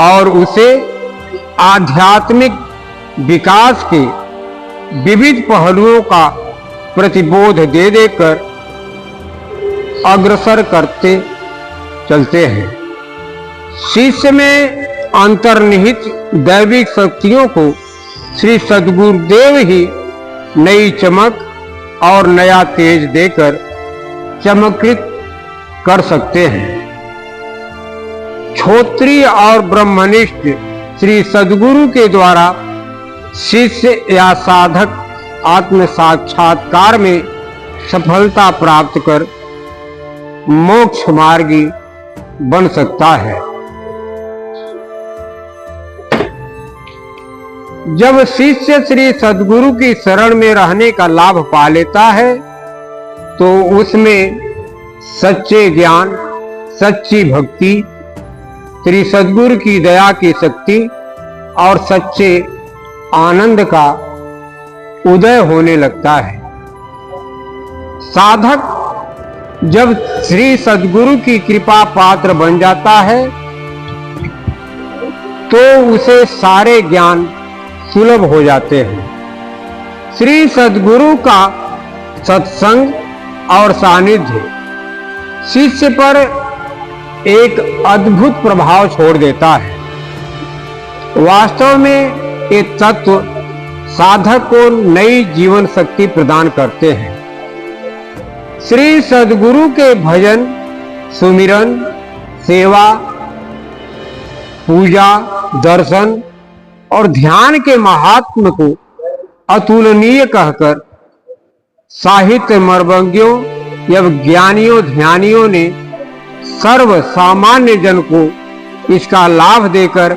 और उसे आध्यात्मिक विकास के विविध पहलुओं का प्रतिबोध दे देकर अग्रसर करते चलते हैं। शिष्य में अंतर्निहित दैविक शक्तियों को श्री सद्गुरुदेव ही नई चमक और नया तेज देकर चमत्कृत कर सकते हैं। क्षोत्रिय और ब्रह्मनिष्ठ श्री सद्गुरु के द्वारा शिष्य या साधक आत्म साक्षात्कार में सफलता प्राप्त कर मोक्ष मार्गी बन सकता है। जब शिष्य श्री सद्गुरु की शरण में रहने का लाभ पा लेता है, तो उसमें सच्चे ज्ञान, सच्ची भक्ति, श्री सद्गुरु की दया की शक्ति और सच्चे आनंद का उदय होने लगता है। साधक जब श्री सद्गुरु की कृपा पात्र बन जाता है, तो उसे सारे ज्ञान सुलभ हो जाते हैं। श्री सद्गुरु का सत्संग और सानिध्य शिष्य पर एक अद्भुत प्रभाव छोड़ देता है। वास्तव में ये तत्व साधक को नई जीवन शक्ति प्रदान करते हैं। श्री सद्गुरु के भजन, सुमिरन, सेवा, पूजा, दर्शन और ध्यान के महात्म को अतुलनीय कहकर साहित्य मर्मज्ञों एवं ज्ञानियों ध्यानियों ने सर्व सामान्य जन को इसका लाभ देकर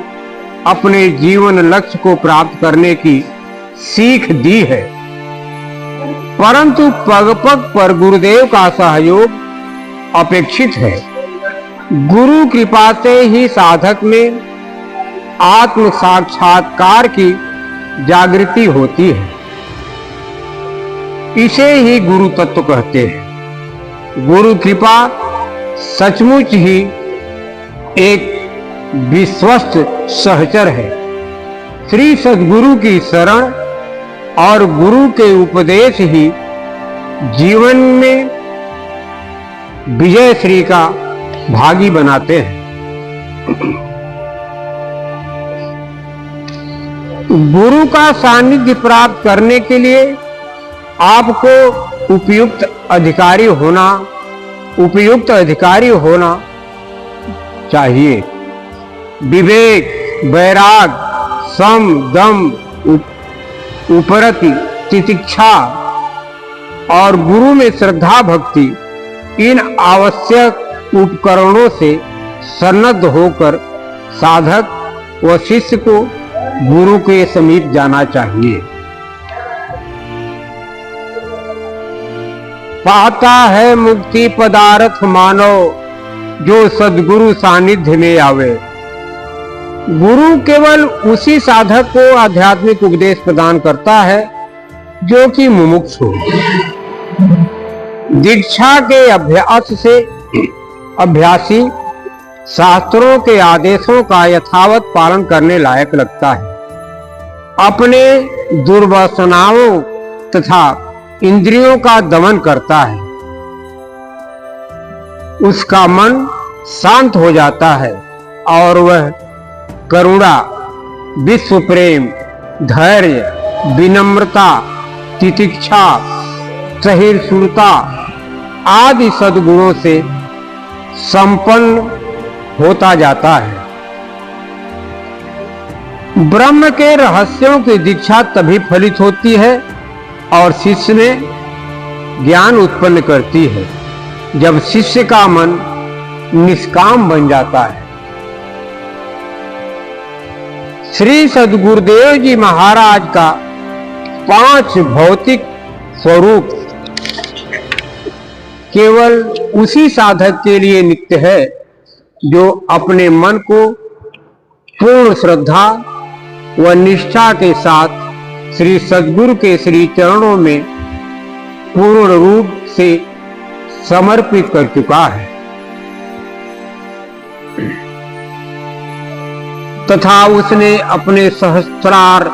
अपने जीवन लक्ष्य को प्राप्त करने की सीख दी है। परंतु पग पग पर गुरुदेव का सहयोग अपेक्षित है। गुरु कृपा से ही साधक में आत्म साक्षात्कार की जागृति होती है। इसे ही गुरु तत्व कहते हैं। गुरु कृपा सचमुच ही एक विश्वस्त सहचर है। श्री सद्गुरु की शरण और गुरु के उपदेश ही जीवन में विजय श्री का भागी बनाते हैं। गुरु का सानिध्य प्राप्त करने के लिए आपको उपयुक्त अधिकारी होना चाहिए। विवेक, वैराग, सम, दम, उपरति, तितिक्षा और गुरु में श्रद्धा भक्ति, इन आवश्यक उपकरणों से सन्नद्ध होकर साधक व शिष्य को गुरु के समीप जाना चाहिए। पाता है मुक्ति पदार्थ मानव, जो सद्गुरु सानिध्य में आवे। गुरु केवल उसी साधक को आध्यात्मिक उपदेश प्रदान करता है जो कि मुमुक्षु हो। दीक्षा के अभ्यास से अभ्यासी शास्त्रों के आदेशों का यथावत पालन करने लायक लगता है। अपने दुर्वासनाओं तथा इंद्रियों का दमन करता है। उसका मन शांत हो जाता है और वह करुणा, विश्व प्रेम, धैर्य, विनम्रता, तितिक्षा, सहिष्णुता आदि सद्गुणों से संपन्न होता जाता है। ब्रह्म के रहस्यों की दीक्षा तभी फलित होती है और शिष्य में ज्ञान उत्पन्न करती है जब शिष्य का मन निष्काम बन जाता है। श्री सद्गुरुदेव जी महाराज का 5 भौतिक स्वरूप केवल उसी साधक के लिए नित्य है जो अपने मन को पूर्ण श्रद्धा व निष्ठा के साथ श्री सद्गुरु के श्री चरणों में पूर्ण रूप से समर्पित कर चुका है तथा उसने अपने सहस्त्रार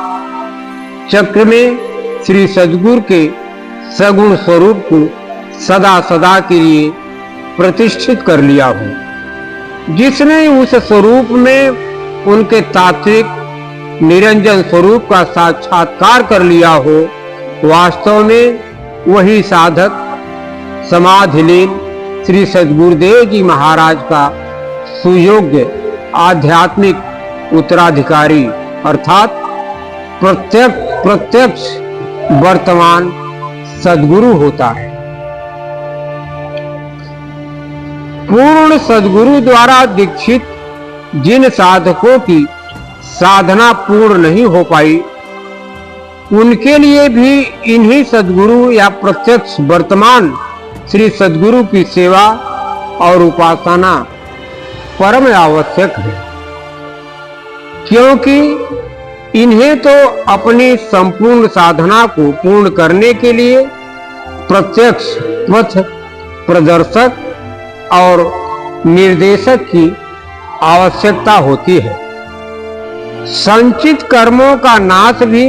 चक्र में श्री सद्गुरु के सगुण स्वरूप को सदा सदा के लिए प्रतिष्ठित कर लिया हो। जिसने उस स्वरूप में उनके तात्विक निरंजन स्वरूप का साक्षात्कार कर लिया हो, वास्तव में वही साधक समाधिलीन श्री सद्गुरुदेव जी महाराज का सुयोग्य आध्यात्मिक उत्तराधिकारी अर्थात प्रत्यक्ष वर्तमान सद्गुरु होता है। पूर्ण सद्गुरु द्वारा दीक्षित जिन साधकों की साधना पूर्ण नहीं हो पाई, उनके लिए भी इन्हीं सद्गुरु या प्रत्यक्ष वर्तमान श्री सद्गुरु की सेवा और उपासना परम आवश्यक है, क्योंकि इन्हें तो अपनी संपूर्ण साधना को पूर्ण करने के लिए प्रत्यक्ष पथ प्रदर्शक और निर्देशक की आवश्यकता होती है। संचित कर्मों का नाश भी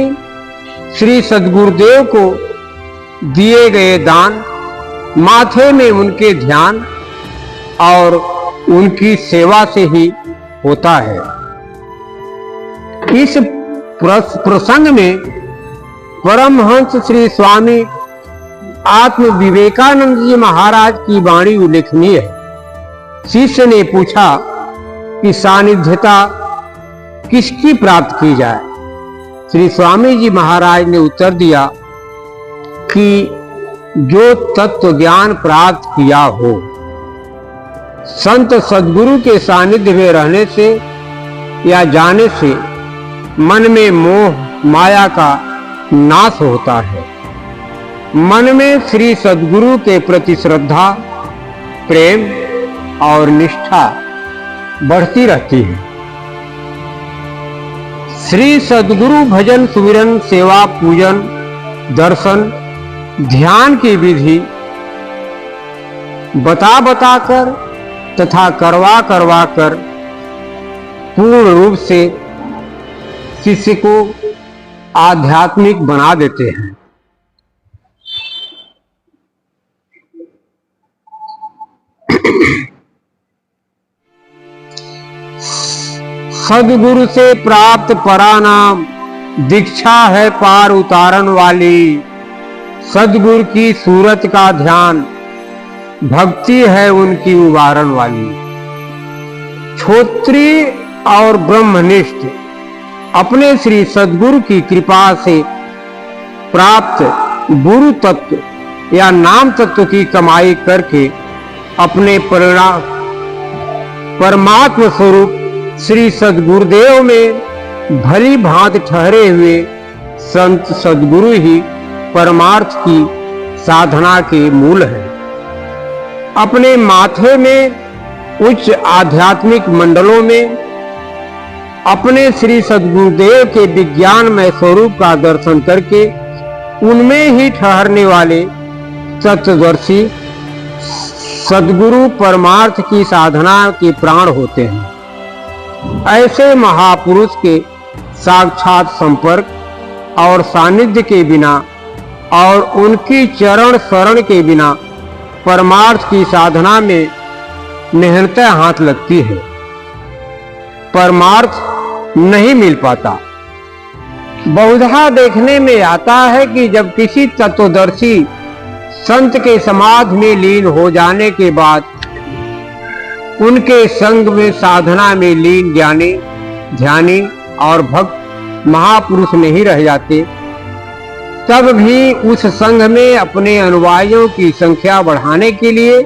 श्री सद्गुरुदेव को दिए गए दान, माथे में उनके ध्यान और उनकी सेवा से ही होता है। इस प्रसंग में परमहंस श्री स्वामी आत्म विवेकानंद जी महाराज की वाणी उल्लेखनीय है। शिष्य ने पूछा कि सानिध्यता किसकी प्राप्त की जाए। श्री स्वामी जी महाराज ने उत्तर दिया कि जो तत्व ज्ञान प्राप्त किया हो। संत सद्गुरु के सानिध्य में रहने से या जाने से मन में मोह माया का नाश होता है। मन में श्री सद्गुरु के प्रति श्रद्धा, प्रेम और निष्ठा बढ़ती रहती है। श्री सद्गुरु भजन, सुमिरन, सेवा, पूजन, दर्शन, ध्यान की विधि बता बता कर तथा करवा करवा कर पूर्ण रूप से शिष्य को आध्यात्मिक बना देते हैं। सदगुरु से प्राप्त परानाम दीक्षा है पार उतारन वाली। सदगुरु की सूरत का ध्यान भक्ति है उनकी उबारन वाली। क्षोत्रिय और ब्रह्मनिष्ठ अपने श्री सदगुरु की कृपा से प्राप्त गुरु तत्व या नाम तत्व की कमाई करके अपने परमात्म स्वरूप श्री सदगुरुदेव में भली भांत ठहरे हुए संत सदगुरु ही परमार्थ की साधना के मूल है। अपने माथे में उच्च आध्यात्मिक मंडलों में अपने श्री सदगुरुदेव के विज्ञानमय स्वरूप का दर्शन करके उनमें ही ठहरने वाले तत्वदर्शी सदगुरु परमार्थ की साधना के प्राण होते हैं। ऐसे महापुरुष के साक्षात संपर्क और सानिध्य के बिना और उनकी चरण शरण के बिना परमार्थ की साधना में निहनता हाथ लगती है, परमार्थ नहीं मिल पाता। बहुधा देखने में आता है कि जब किसी तत्वदर्शी संत के समाधि में लीन हो जाने के बाद उनके संग में साधना में लीन ज्ञानी ध्यानी और भक्त महापुरुष नहीं रह जाते, तब भी उस संघ में अपने अनुयायियों की संख्या बढ़ाने के लिए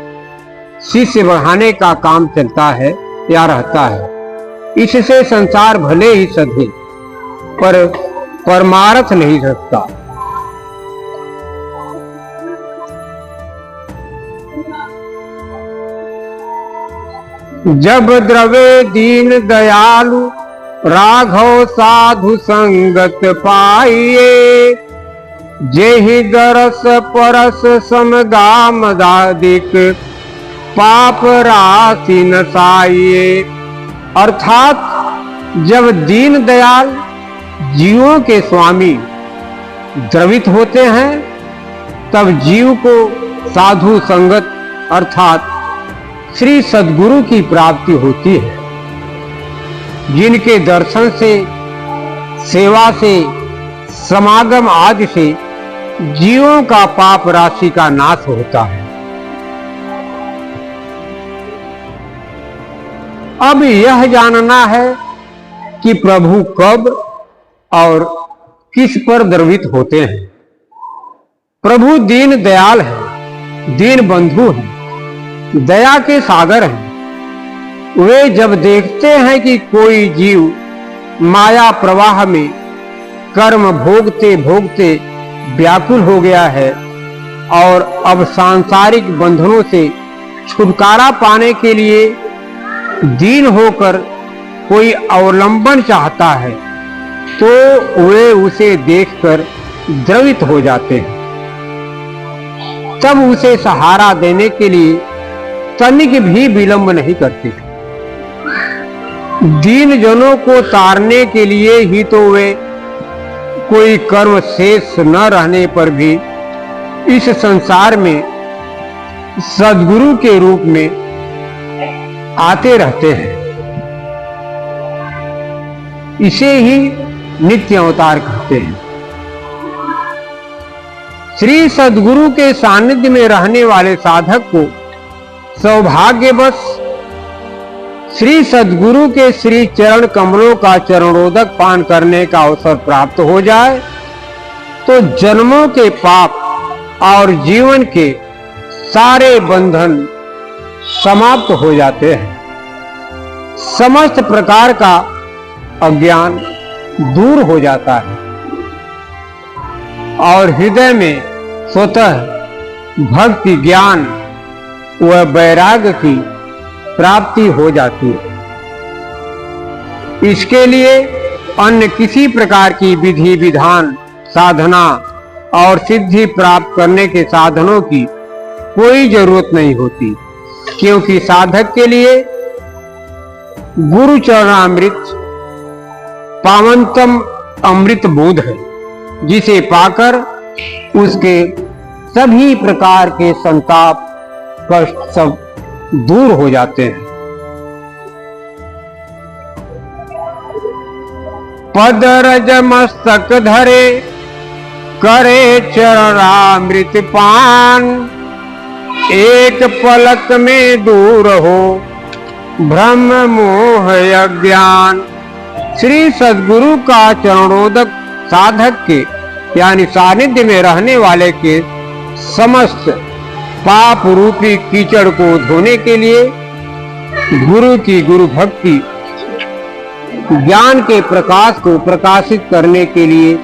शिष्य बढ़ाने का काम चलता है या रहता है। इससे संसार भले ही सधे पर परमार्थ नहीं सकता। जब द्रवे दीन दयालु राघव साधु संगत पाइए, जेहि दरस परस समगाम दादिक पाप राशि नसाइए। अर्थात जब दीन दयाल जीवों के स्वामी द्रवित होते हैं तब जीव को साधु संगत अर्थात श्री सदगुरु की प्राप्ति होती है, जिनके दर्शन से सेवा से समागम आदि से जीवों का पाप राशि का नाश होता है। अब यह जानना है कि प्रभु कब और किस पर द्रवित होते हैं। प्रभु दीन दयाल है, दीन बंधु है, दया के सागर हैं। वे जब देखते हैं कि कोई जीव माया प्रवाह में कर्म भोगते भोगते व्याकुल हो गया है और अब सांसारिक बंधनों से छुटकारा पाने के लिए दीन होकर कोई अवलंबन चाहता है, तो वे उसे देखकर द्रवित हो जाते हैं। तब उसे सहारा देने के लिए तनिक भी विलंब नहीं करते। दीन जनों को तारने के लिए ही तो वे कोई कर्म शेष न रहने पर भी इस संसार में सदगुरु के रूप में आते रहते हैं। इसे ही नित्य अवतार कहते हैं। श्री सदगुरु के सानिध्य में रहने वाले साधक को सौभाग्यवश श्री सदगुरु के श्री चरण कमलों का चरणोदक पान करने का अवसर प्राप्त हो जाए तो जन्मों के पाप और जीवन के सारे बंधन समाप्त हो जाते हैं। समस्त प्रकार का अज्ञान दूर हो जाता है और हृदय में स्वतः भक्ति ज्ञान व वैराग्य की प्राप्ति हो जाती है। इसके लिए अन्य किसी प्रकार की विधि विधान साधना और सिद्धि प्राप्त करने के साधनों की कोई जरूरत नहीं होती, क्योंकि साधक के लिए गुरु चरणामृत पावनतम अमृत बोध है, जिसे पाकर उसके सभी प्रकार के संताप कष्ट सब दूर हो जाते हैं। पद रज मस्तक धरे करे चरणामृत पान, एक पलक में दूर हो भ्रम मोह अज्ञान। श्री सद्गुरु का चरणोदक साधक के यानी सानिध्य में रहने वाले के समस्त पाप रूपी कीचड़ को धोने के लिए, गुरु की गुरु भक्ति ज्ञान के प्रकाश को प्रकाशित करने के लिए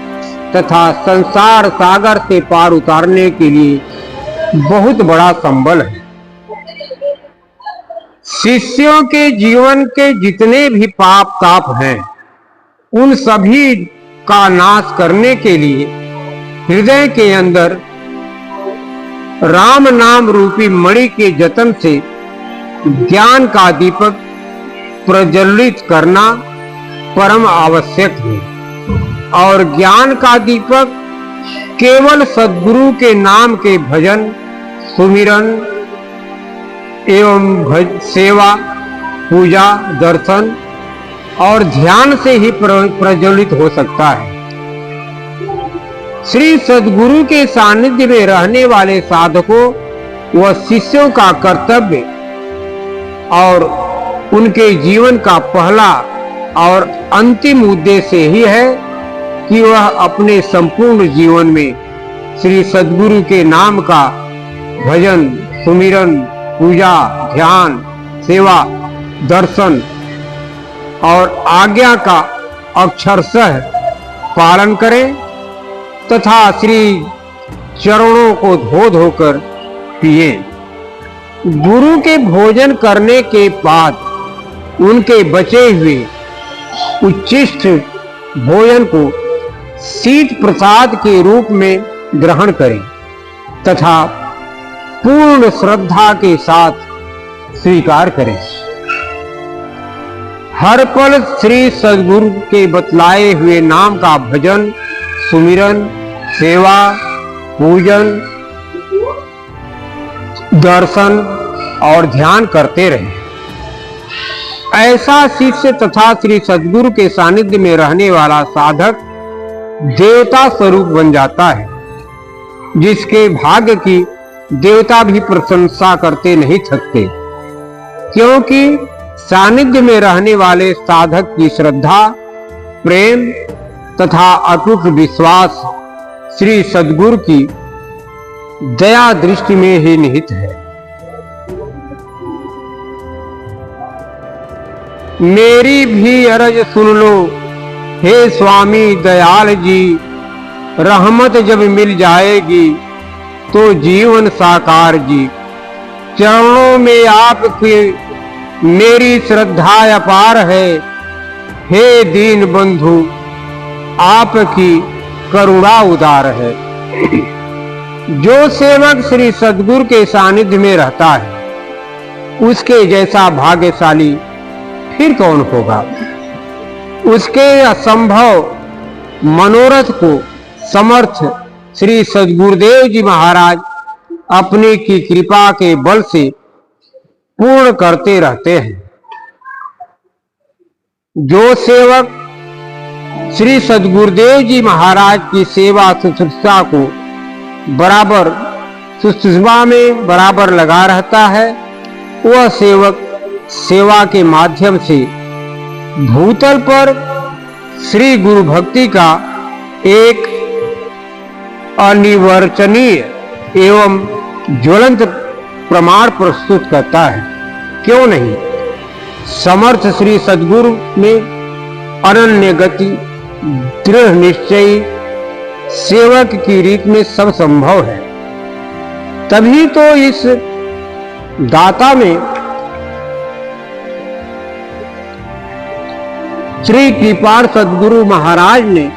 तथा संसार सागर से पार उतारने के लिए बहुत बड़ा संबल है। शिष्यों के जीवन के जितने भी पाप ताप हैं, उन सभी का नाश करने के लिए हृदय के अंदर राम नाम रूपी मणि के जतन से ज्ञान का दीपक प्रज्वलित करना परम आवश्यक है। और ज्ञान का दीपक केवल सद्गुरु के नाम के भजन सुमिरन एवं सेवा पूजा दर्शन और ध्यान से ही प्रज्वलित हो सकता है। श्री सद्गुरु के सानिध्य में रहने वाले साधकों व शिष्यों का कर्तव्य और उनके जीवन का पहला और अंतिम उद्देश्य ही है कि वह अपने संपूर्ण जीवन में श्री सद्गुरु के नाम का भजन सुमिरन पूजा ध्यान सेवा दर्शन और आज्ञा का अक्षरशः पालन करें तथा श्री चरणों को धो धोकर पिए। गुरु के भोजन करने के बाद उनके बचे हुए उच्छिष्ट भोजन को शीत प्रसाद के रूप में ग्रहण करें तथा पूर्ण श्रद्धा के साथ स्वीकार करें। हर पल श्री सद्गुरु के बतलाए हुए नाम का भजन सुमिरन सेवा पूजन दर्शन और ध्यान करते रहे। ऐसा शिष्य तथा श्री सद्गुरु के सानिध्य में रहने वाला साधक देवता स्वरूप बन जाता है, जिसके भाग्य की देवता भी प्रशंसा करते नहीं थकते, क्योंकि सानिध्य में रहने वाले साधक की श्रद्धा प्रेम तथा अटूट विश्वास श्री सद्गुरु की दया दृष्टि में ही निहित है। मेरी भी अरज सुन लो हे स्वामी दयाल जी, रहमत जब मिल जाएगी तो जीवन साकार जी। चरणों में आपकी मेरी श्रद्धा अपार है, हे दीन बंधु आपकी करुणा उदार है। जो सेवक श्री सद्गुरु के सानिध्य में रहता है, उसके जैसा भाग्यशाली फिर कौन होगा। उसके असंभव मनोरथ को समर्थ श्री सद्गुरुदेव जी महाराज अपनी की कृपा के बल से पूर्ण करते रहते हैं। जो सेवक श्री सद्गुरुदेव जी महाराज की सेवा शुश्रूषा को बराबर शुश्रूषा में बराबर लगा रहता है, वह सेवक सेवा के माध्यम से भूतल पर श्री गुरु भक्ति का एक अनिवर्चनीय एवं ज्वलंत प्रमाण प्रस्तुत करता है। क्यों नहीं, समर्थ श्री सद्गुरु में अनन्य गति दृढ़ निश्चयी सेवक की रीत में सब संभव है। तभी तो इस दाता में श्री कृपाण सद्गुरु महाराज ने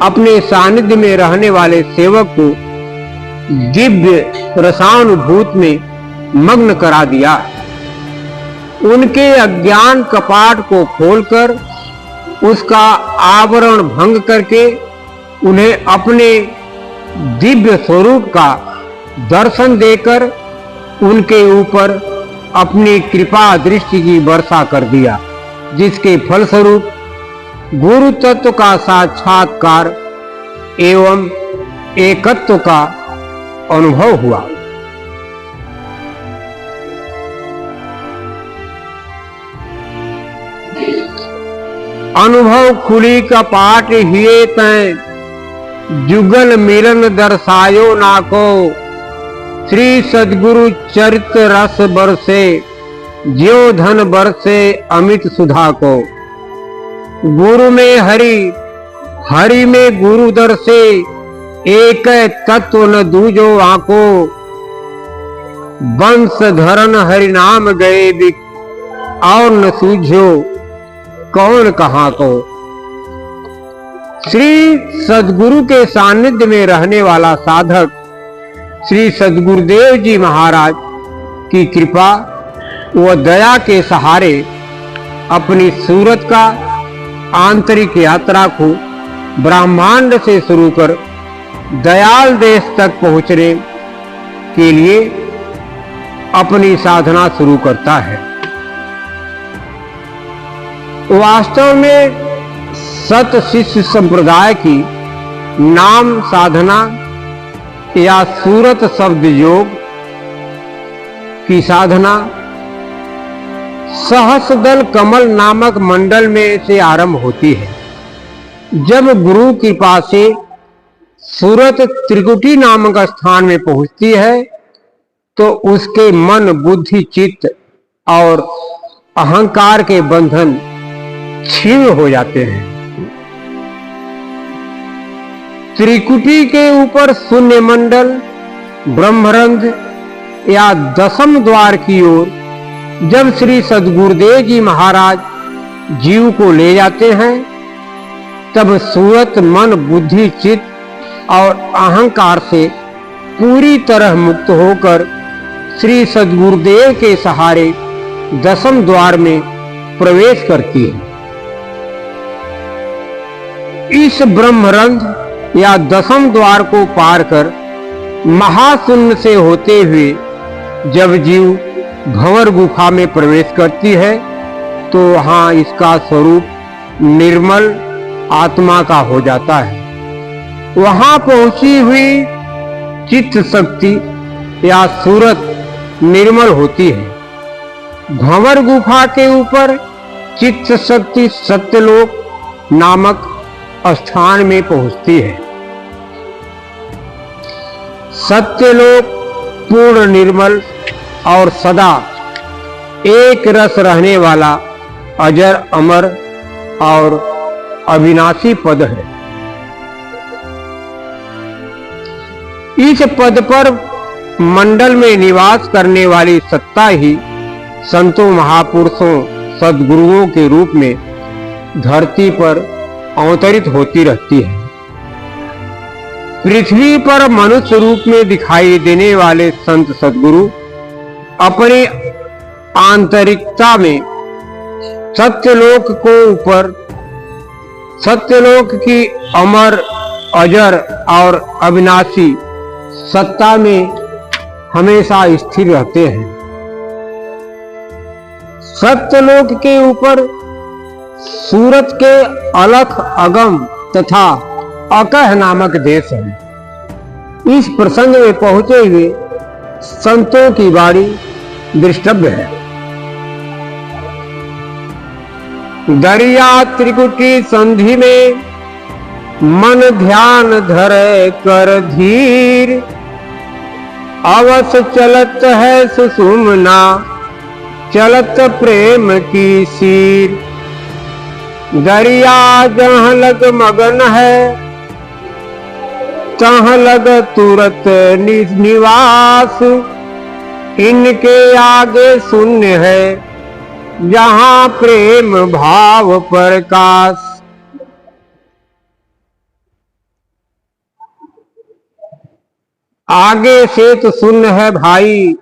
अपने सानिध्य में रहने वाले सेवक को दिव्य रसानुभूत में मग्न करा दिया। उनके अज्ञान कपाट को खोलकर उसका आवरण भंग करके उन्हें अपने दिव्य स्वरूप का दर्शन देकर उनके ऊपर अपनी कृपा दृष्टि की वर्षा कर दिया, जिसके फलस्वरूप गुरु तत्व का साक्षात्कार एवं एकत्व का अनुभव हुआ। अनुभव खुली कपाट हिए तैं, जुगल मिलन दर्शायो ना को। श्री सद्गुरु चरित रस बरसे, ज्यो धन बरसे अमित सुधा को। गुरु में हरि, हरि में गुरु दर्शे, एक तत्व न दूजो आको। वंश धरन हरि नाम गए बिक, और न सूझो कौन कहां को। श्री सद्गुरु के सानिध्य में रहने वाला साधक श्री सद्गुरुदेव जी महाराज की कृपा व दया के सहारे अपनी सूरत का आंतरिक यात्रा को ब्रह्मांड से शुरू कर दयाल देश तक पहुंचने के लिए अपनी साधना शुरू करता है। वास्तव में सत शिष्य संप्रदाय की नाम साधना या सूरत शब्द योग की साधना सहस्रदल कमल नामक मंडल में से आरंभ होती है। जब गुरु कृपा से सूरत त्रिकुटी नामक स्थान में पहुंचती है तो उसके मन, बुद्धि, चित्त और अहंकार के बंधन क्षीण हो जाते हैं। त्रिकुटी के ऊपर शून्य मंडल, ब्रह्मरंध्र या दशम द्वार की ओर जब श्री सद्गुरुदेव जी महाराज जीव को ले जाते हैं तब सूरत मन, बुद्धि, चित्त और अहंकार से पूरी तरह मुक्त होकर श्री सद्गुरुदेव के सहारे दशम द्वार में प्रवेश करती है। इस ब्रह्मरंध्र या दशम द्वार को पार कर महाशून्य से होते हुए जब जीव भंवर गुफा में प्रवेश करती है तो वहां इसका स्वरूप निर्मल आत्मा का हो जाता है। वहां पहुंची हुई चित्त शक्ति या सूरत निर्मल होती है। भंवर गुफा के ऊपर चित्त शक्ति सत्यलोक नामक स्थान में पहुंचती है। सत्यलोक पूर्ण निर्मल और सदा एक रस रहने वाला अजर अमर और अविनाशी पद है। इस पद पर मंडल में निवास करने वाली सत्ता ही संतों, महापुरुषों, सद्गुरुओं के रूप में धरती पर अवतरित होती रहती है। पृथ्वी पर मनुष्य रूप में दिखाई देने वाले संत सद्गुरु अपनी आंतरिकता में सत्यलोक को ऊपर, सत्यलोक की अमर, अजर और अविनाशी सत्ता में हमेशा स्थिर रहते हैं। सत्यलोक के ऊपर सूरत के अलख अगम तथा अकह नामक देश है। इस प्रसंग में पहुंचे हुए संतों की वाणी दृष्टव्य है। दरिया त्रिकुटी संधि में मन ध्यान धरे कर धीर, अवश्य चलत है सुषुम्ना, चलत प्रेम की सीर। दरिया जहाँ लग मगन है, तहाँ लग तुरत निवास। इनके आगे शून्य है, जहाँ प्रेम भाव प्रकाश। आगे से तो सुन है भाई,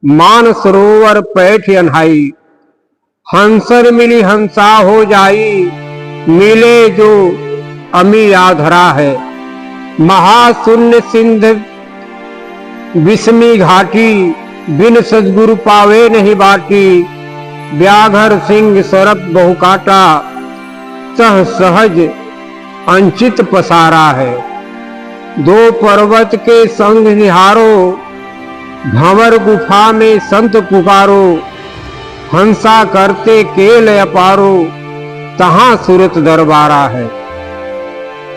मान सरोवर पैठ अनहाई। हंसर मिली हंसा हो जाई, मिले जो अमी आधरा है। महाशून्य सिंध विस्मी घाटी, बिन सदगुरु पावे नहीं बाटी। व्याघर सिंह सरप बहु काटा, सह सहज अंचित पसारा है। दो पर्वत के संग निहारो, भंवर गुफा में संत पुकारो। हंसा करते केल अपारो, तहां सूरत दरबारा है।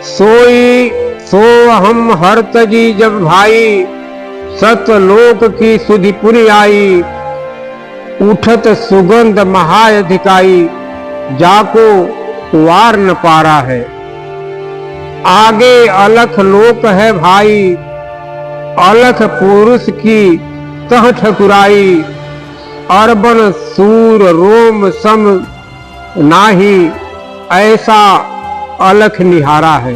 सोई सो हम हर तजी जब भाई, सतलोक की सुधि पुनि आई। उठत सुगंध महाअधिकाई, जाको वार न पारा है। आगे अलख लोक है भाई, अलख पुरुष की तह ठकुराई। अरबन सूर रोम सम नाही, ऐसा अलख निहारा है।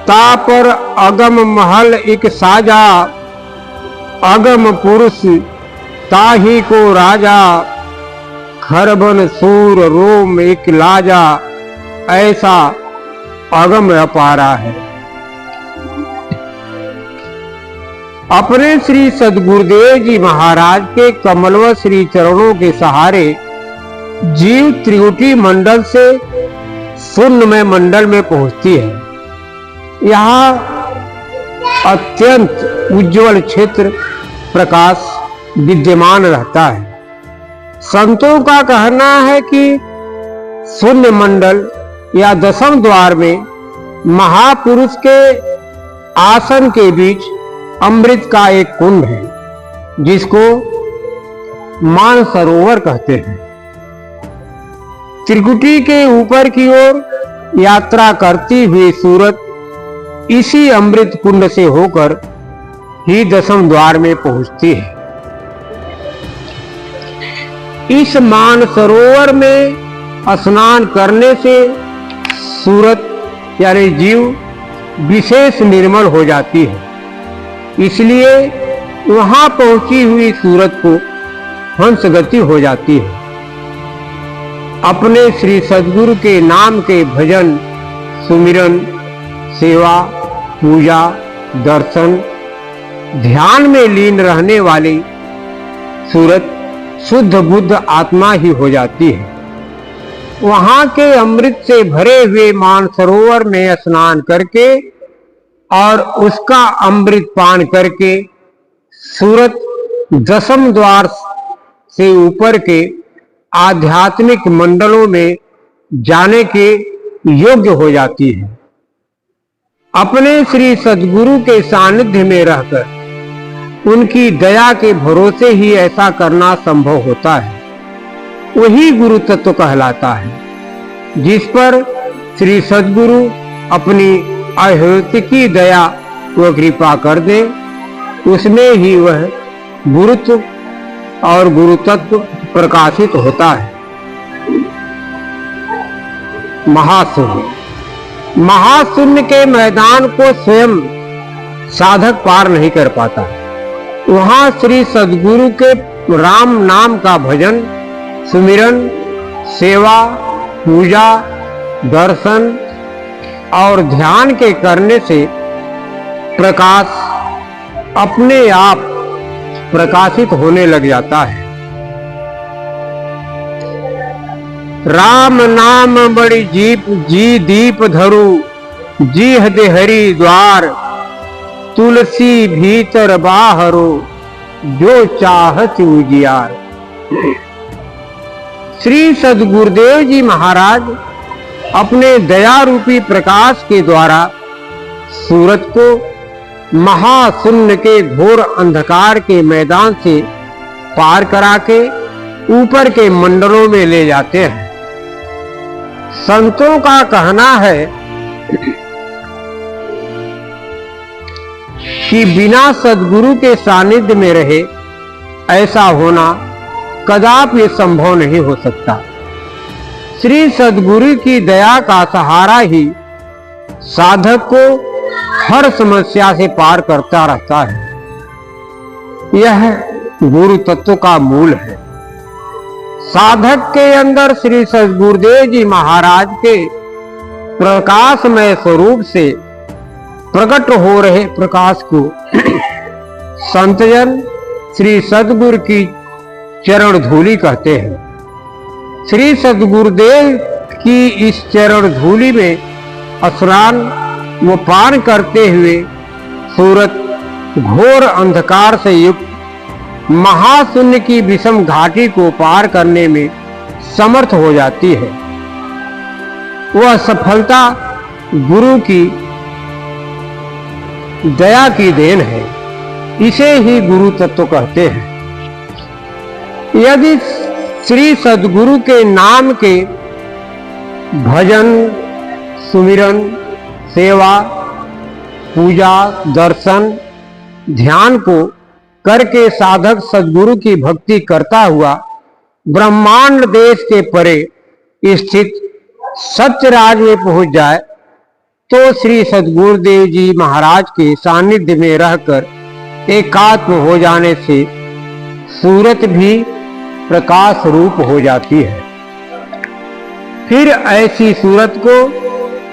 तापर अगम महल एक साजा, अगम पुरुष ताही को राजा। खरबन सूर रोम एक लाजा, ऐसा अगम अपारा है। अपने श्री सद्गुरुदेव जी महाराज के कमलव श्री चरणों के सहारे जीव त्रिकुटी मंडल से शून्यमय मंडल में पहुंचती है। यहाँ अत्यंत उज्जवल क्षेत्र प्रकाश विद्यमान रहता है। संतों का कहना है कि शून्य मंडल या दशम द्वार में महापुरुष के आसन के बीच अमृत का एक कुंड है, जिसको मानसरोवर कहते हैं। त्रिकुटी के ऊपर की ओर यात्रा करती हुई सूरत इसी अमृत कुंड से होकर ही दशम द्वार में पहुंचती है। इस मानसरोवर में स्नान करने से सूरत यानी जीव विशेष निर्मल हो जाती है। इसलिए वहां पहुंची हुई सूरत को हंस गति हो जाती है। अपने श्री सद्गुरु के नाम के भजन, सुमिरन, सेवा, पूजा, दर्शन, ध्यान में लीन रहने वाली सूरत शुद्ध बुद्ध आत्मा ही हो जाती है। वहां के अमृत से भरे हुए मानसरोवर में स्नान करके और उसका अमृत पान करके सूरत दशम द्वार से ऊपर के आध्यात्मिक मंडलों में जाने के योग्य हो जाती है। अपने श्री सद्गुरु के सानिध्य में रहकर उनकी दया के भरोसे ही ऐसा करना संभव होता है। वही गुरु तत्व कहलाता है, जिस पर श्री सद्गुरु अपनी अहेतुकी दया व कृपा कर दे, उसमें ही वह गुरुत्व और गुरुतत्व प्रकाशित होता है। महाशून्य, महाशून्य के मैदान को स्वयं साधक पार नहीं कर पाता। वहां श्री सद्गुरु के राम नाम का भजन, सुमिरन, सेवा, पूजा, दर्शन और ध्यान के करने से प्रकाश अपने आप प्रकाशित होने लग जाता है। राम नाम बड़ी जी दीप धरु, जीह देहरी द्वार। तुलसी भीतर बाहरो, जो चाहत उजियार। श्री सद्गुरुदेव जी महाराज अपने दया रूपी प्रकाश के द्वारा सूरत को महाशून्य के घोर अंधकार के मैदान से पार करा के ऊपर के मंडलों में ले जाते हैं। संतों का कहना है कि बिना सद्गुरु के सानिध्य में रहे ऐसा होना कदापि संभव नहीं हो सकता। श्री सद्गुरु की दया का सहारा ही साधक को हर समस्या से पार करता रहता है। यह गुरु तत्व का मूल है। साधक के अंदर श्री सद्गुरुदेव जी महाराज के प्रकाशमय स्वरूप से प्रकट हो रहे प्रकाश को संतजन श्री सद्गुरु की चरण धूलि कहते हैं। श्री सद्गुरुदेव की इस चरण धूलि में स्नान व पान करते हुए सूरत घोर अंधकार से युक्त महाशून्य की विषम घाटी को पार करने में समर्थ हो जाती है। वह सफलता गुरु की दया की देन है। इसे ही गुरु तत्व कहते हैं। यदि श्री सद्गुरु के नाम के भजन, सुमिरन, सेवा, पूजा, दर्शन, ध्यान को करके साधक सद्गुरु की भक्ति करता हुआ ब्रह्मांड देश के परे स्थित सत्यराज में पहुंच जाए तो श्री सद्गुरुदेव जी महाराज के सानिध्य में रहकर एकात्म हो जाने से सूरत भी प्रकाश रूप हो जाती है। फिर ऐसी सूरत को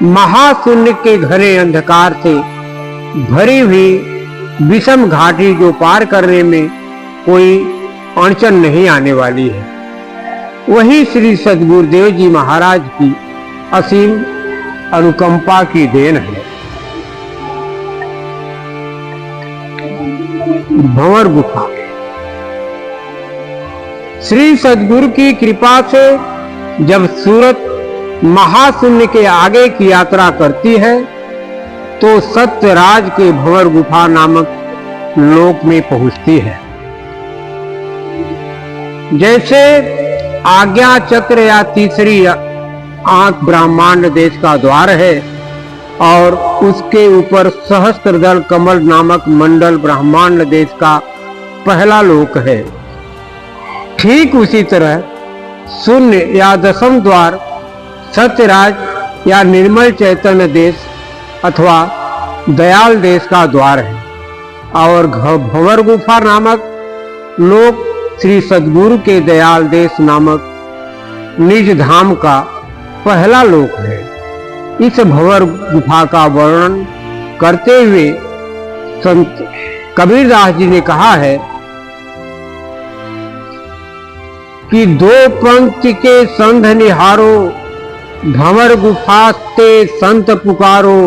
महाशून्य के घने अंधकार से भरी हुई विषम घाटी को पार करने में कोई अड़चन नहीं आने वाली है। वही श्री सद्गुरुदेव जी महाराज की असीम अनुकंपा की देन है। भंवर गुफा। श्री सद्गुरु की कृपा से जब सूरत महाशून्य के आगे की यात्रा करती है तो सत्यराज के भंवर गुफा नामक लोक में पहुंचती है। जैसे आज्ञा चक्र या तीसरी आंख ब्रह्मांड देश का द्वार है और उसके ऊपर सहस्त्रदल कमल नामक मंडल ब्रह्मांड देश का पहला लोक है, ठीक उसी तरह शून्य या दशम द्वार सत्यराज या निर्मल चैतन्य देश अथवा दयाल देश का द्वार है और भंवर गुफा नामक लोक श्री सद्गुरु के दयाल देश नामक निज धाम का पहला लोक है। इस भंवर गुफा का वर्णन करते हुए संत कबीरदास जी ने कहा है कि दो पंक्ति के संध निहारो, भंवर गुफा ते संत पुकारो,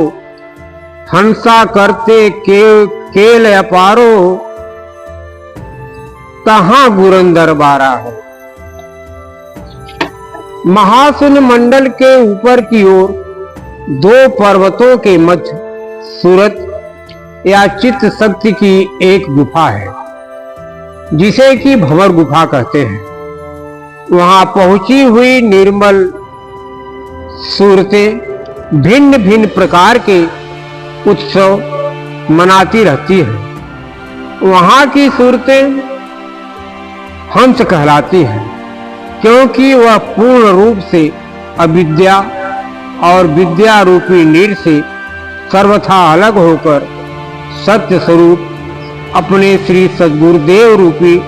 हंसा करते केल अपारो, कहां गुरंदर बारा है। महाशून्य मंडल के ऊपर की ओर दो पर्वतों के मध्य सूरत या चित्त शक्ति की एक गुफा है जिसे कि भंवर गुफा कहते हैं। वहां पहुंची हुई निर्मल सूरतें भिन्न भिन्न प्रकार के उत्सव मनाती रहती हैं। वहां की सूरतें हंस कहलाती हैं क्योंकि वह पूर्ण रूप से अविद्या और विद्या रूपी नीर से सर्वथा अलग होकर सत्य स्वरूप अपने श्री सद्गुरुदेव रूपी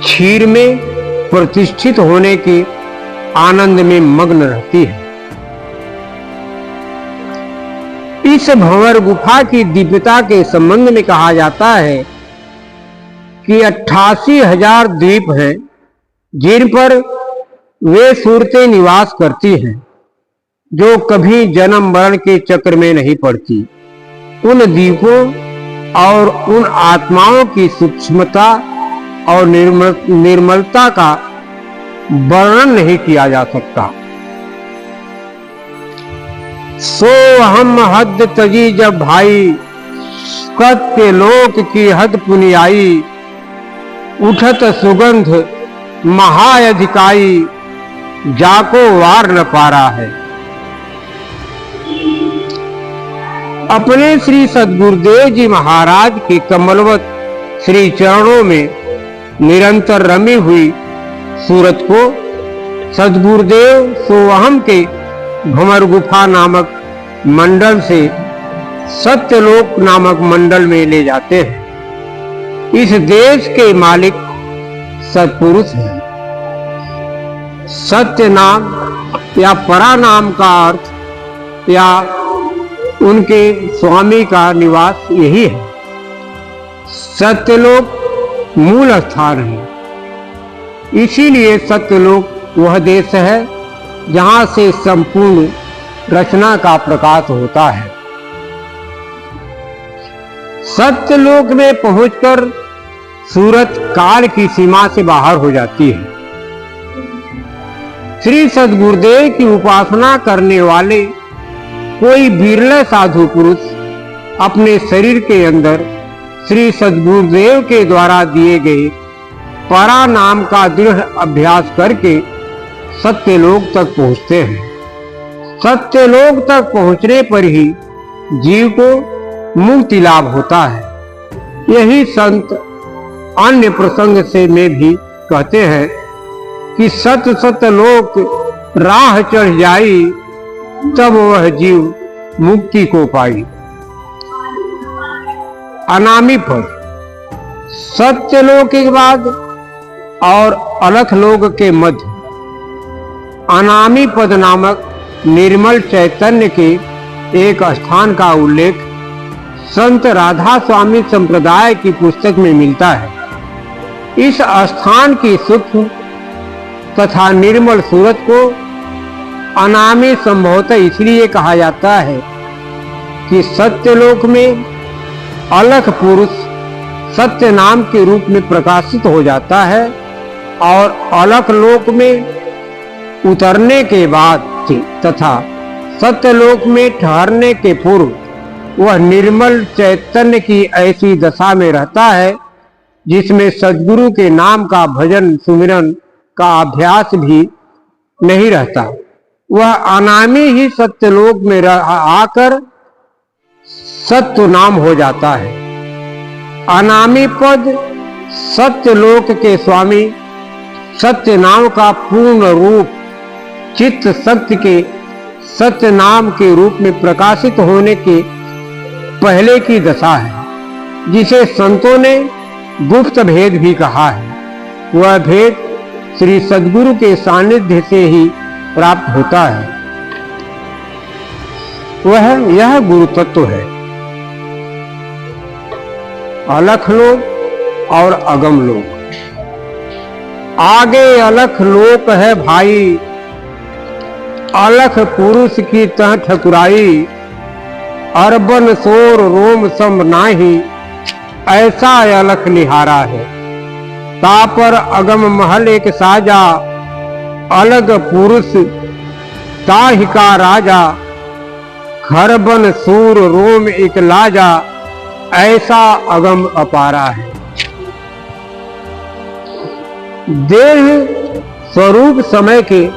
क्षीर में प्रतिष्ठित होने के आनंद में मग्न रहती है। इस भंवर गुफा की दिव्यता के संबंध में कहा जाता है कि 88,000 द्वीप हैं जिन पर वे सूरतें निवास करती हैं जो कभी जन्म मरण के चक्र में नहीं पड़ती। उन द्वीपों और उन आत्माओं की सूक्ष्मता और निर्मलता का वर्णन नहीं किया जा सकता। सो हम हद तजी जब भाई, सत्य लोक की हद पुनियाई, उठत सुगंध महाअधिकाई, जाको वार न पारा है। अपने श्री सद्गुरुदेव जी महाराज के कमलवत श्री चरणों में निरंतर रमी हुई सूरत को सद्गुरुदेव सोहम के भंवर गुफा नामक मंडल से सत्यलोक नामक मंडल में ले जाते हैं। इस देश के मालिक सत्पुरुष हैं। सत्य नाम या परा नाम का अर्थ या उनके स्वामी का निवास यही है। सत्यलोक मूल स्थान है। इसीलिए सत्यलोक वह देश है जहां से संपूर्ण रचना का प्रकाश होता है। सत्यलोक में पहुंचकर सूरत काल की सीमा से बाहर हो जाती है। श्री सद्गुरुदेव की उपासना करने वाले कोई बिरले साधु पुरुष अपने शरीर के अंदर श्री सद्गुरुदेव के द्वारा दिए गए परा नाम का दृढ़ अभ्यास करके सत्यलोक तक पहुंचते हैं। सत्यलोक तक पहुंचने पर ही जीव को मुक्ति लाभ होता है। यही संत अन्य प्रसंग से में भी कहते हैं कि सत सत्यलोक राह चढ़ जाई, तब वह जीव मुक्ति को पाई। अनामी पद सत्यलोक के बाद और अलख लोक के मध्य अनामी पद नामक निर्मल चैतन्य के एक स्थान का उल्लेख संत राधा स्वामी संप्रदाय की पुस्तक में मिलता है। इस स्थान की सूक्ष्म तथा निर्मल सूरत को अनामी संभवतः इसलिए कहा जाता है कि सत्यलोक में अलख पुरुष सत्य नाम के रूप में प्रकाशित हो जाता है और अलख लोक में उतरने के बाद तथा सत्यलोक में ठहरने के पूर्व वह निर्मल चैतन्य की ऐसी दशा में रहता है जिसमें सद्गुरु के नाम का भजन सुमिरन का अभ्यास भी नहीं रहता। वह अनामी ही सत्यलोक में आकर सत्य नाम हो जाता है। अनामी पद सत्यलोक के स्वामी सत्य नाम का पूर्ण रूप चित्त शक्ति के सत्य नाम के रूप में प्रकाशित होने के पहले की दशा है, जिसे संतों ने गुप्त भेद भी कहा है। वह भेद श्री सद्गुरु के सानिध्य से ही प्राप्त होता है। वह यह गुरु तत्व है। अलख लोक और अगम लोक। आगे अलख लोक है भाई, अलख पुरुष की तह ठकुराई, अरबन सोर रोम सम नाही, ऐसा अलख निहारा है। तापर अगम महल एक साजा, अलग पुरुष ताहि का राजा, खरबन सूर रोम एक लाजा, ऐसा अगम अपारा है। देह स्वरूप समय के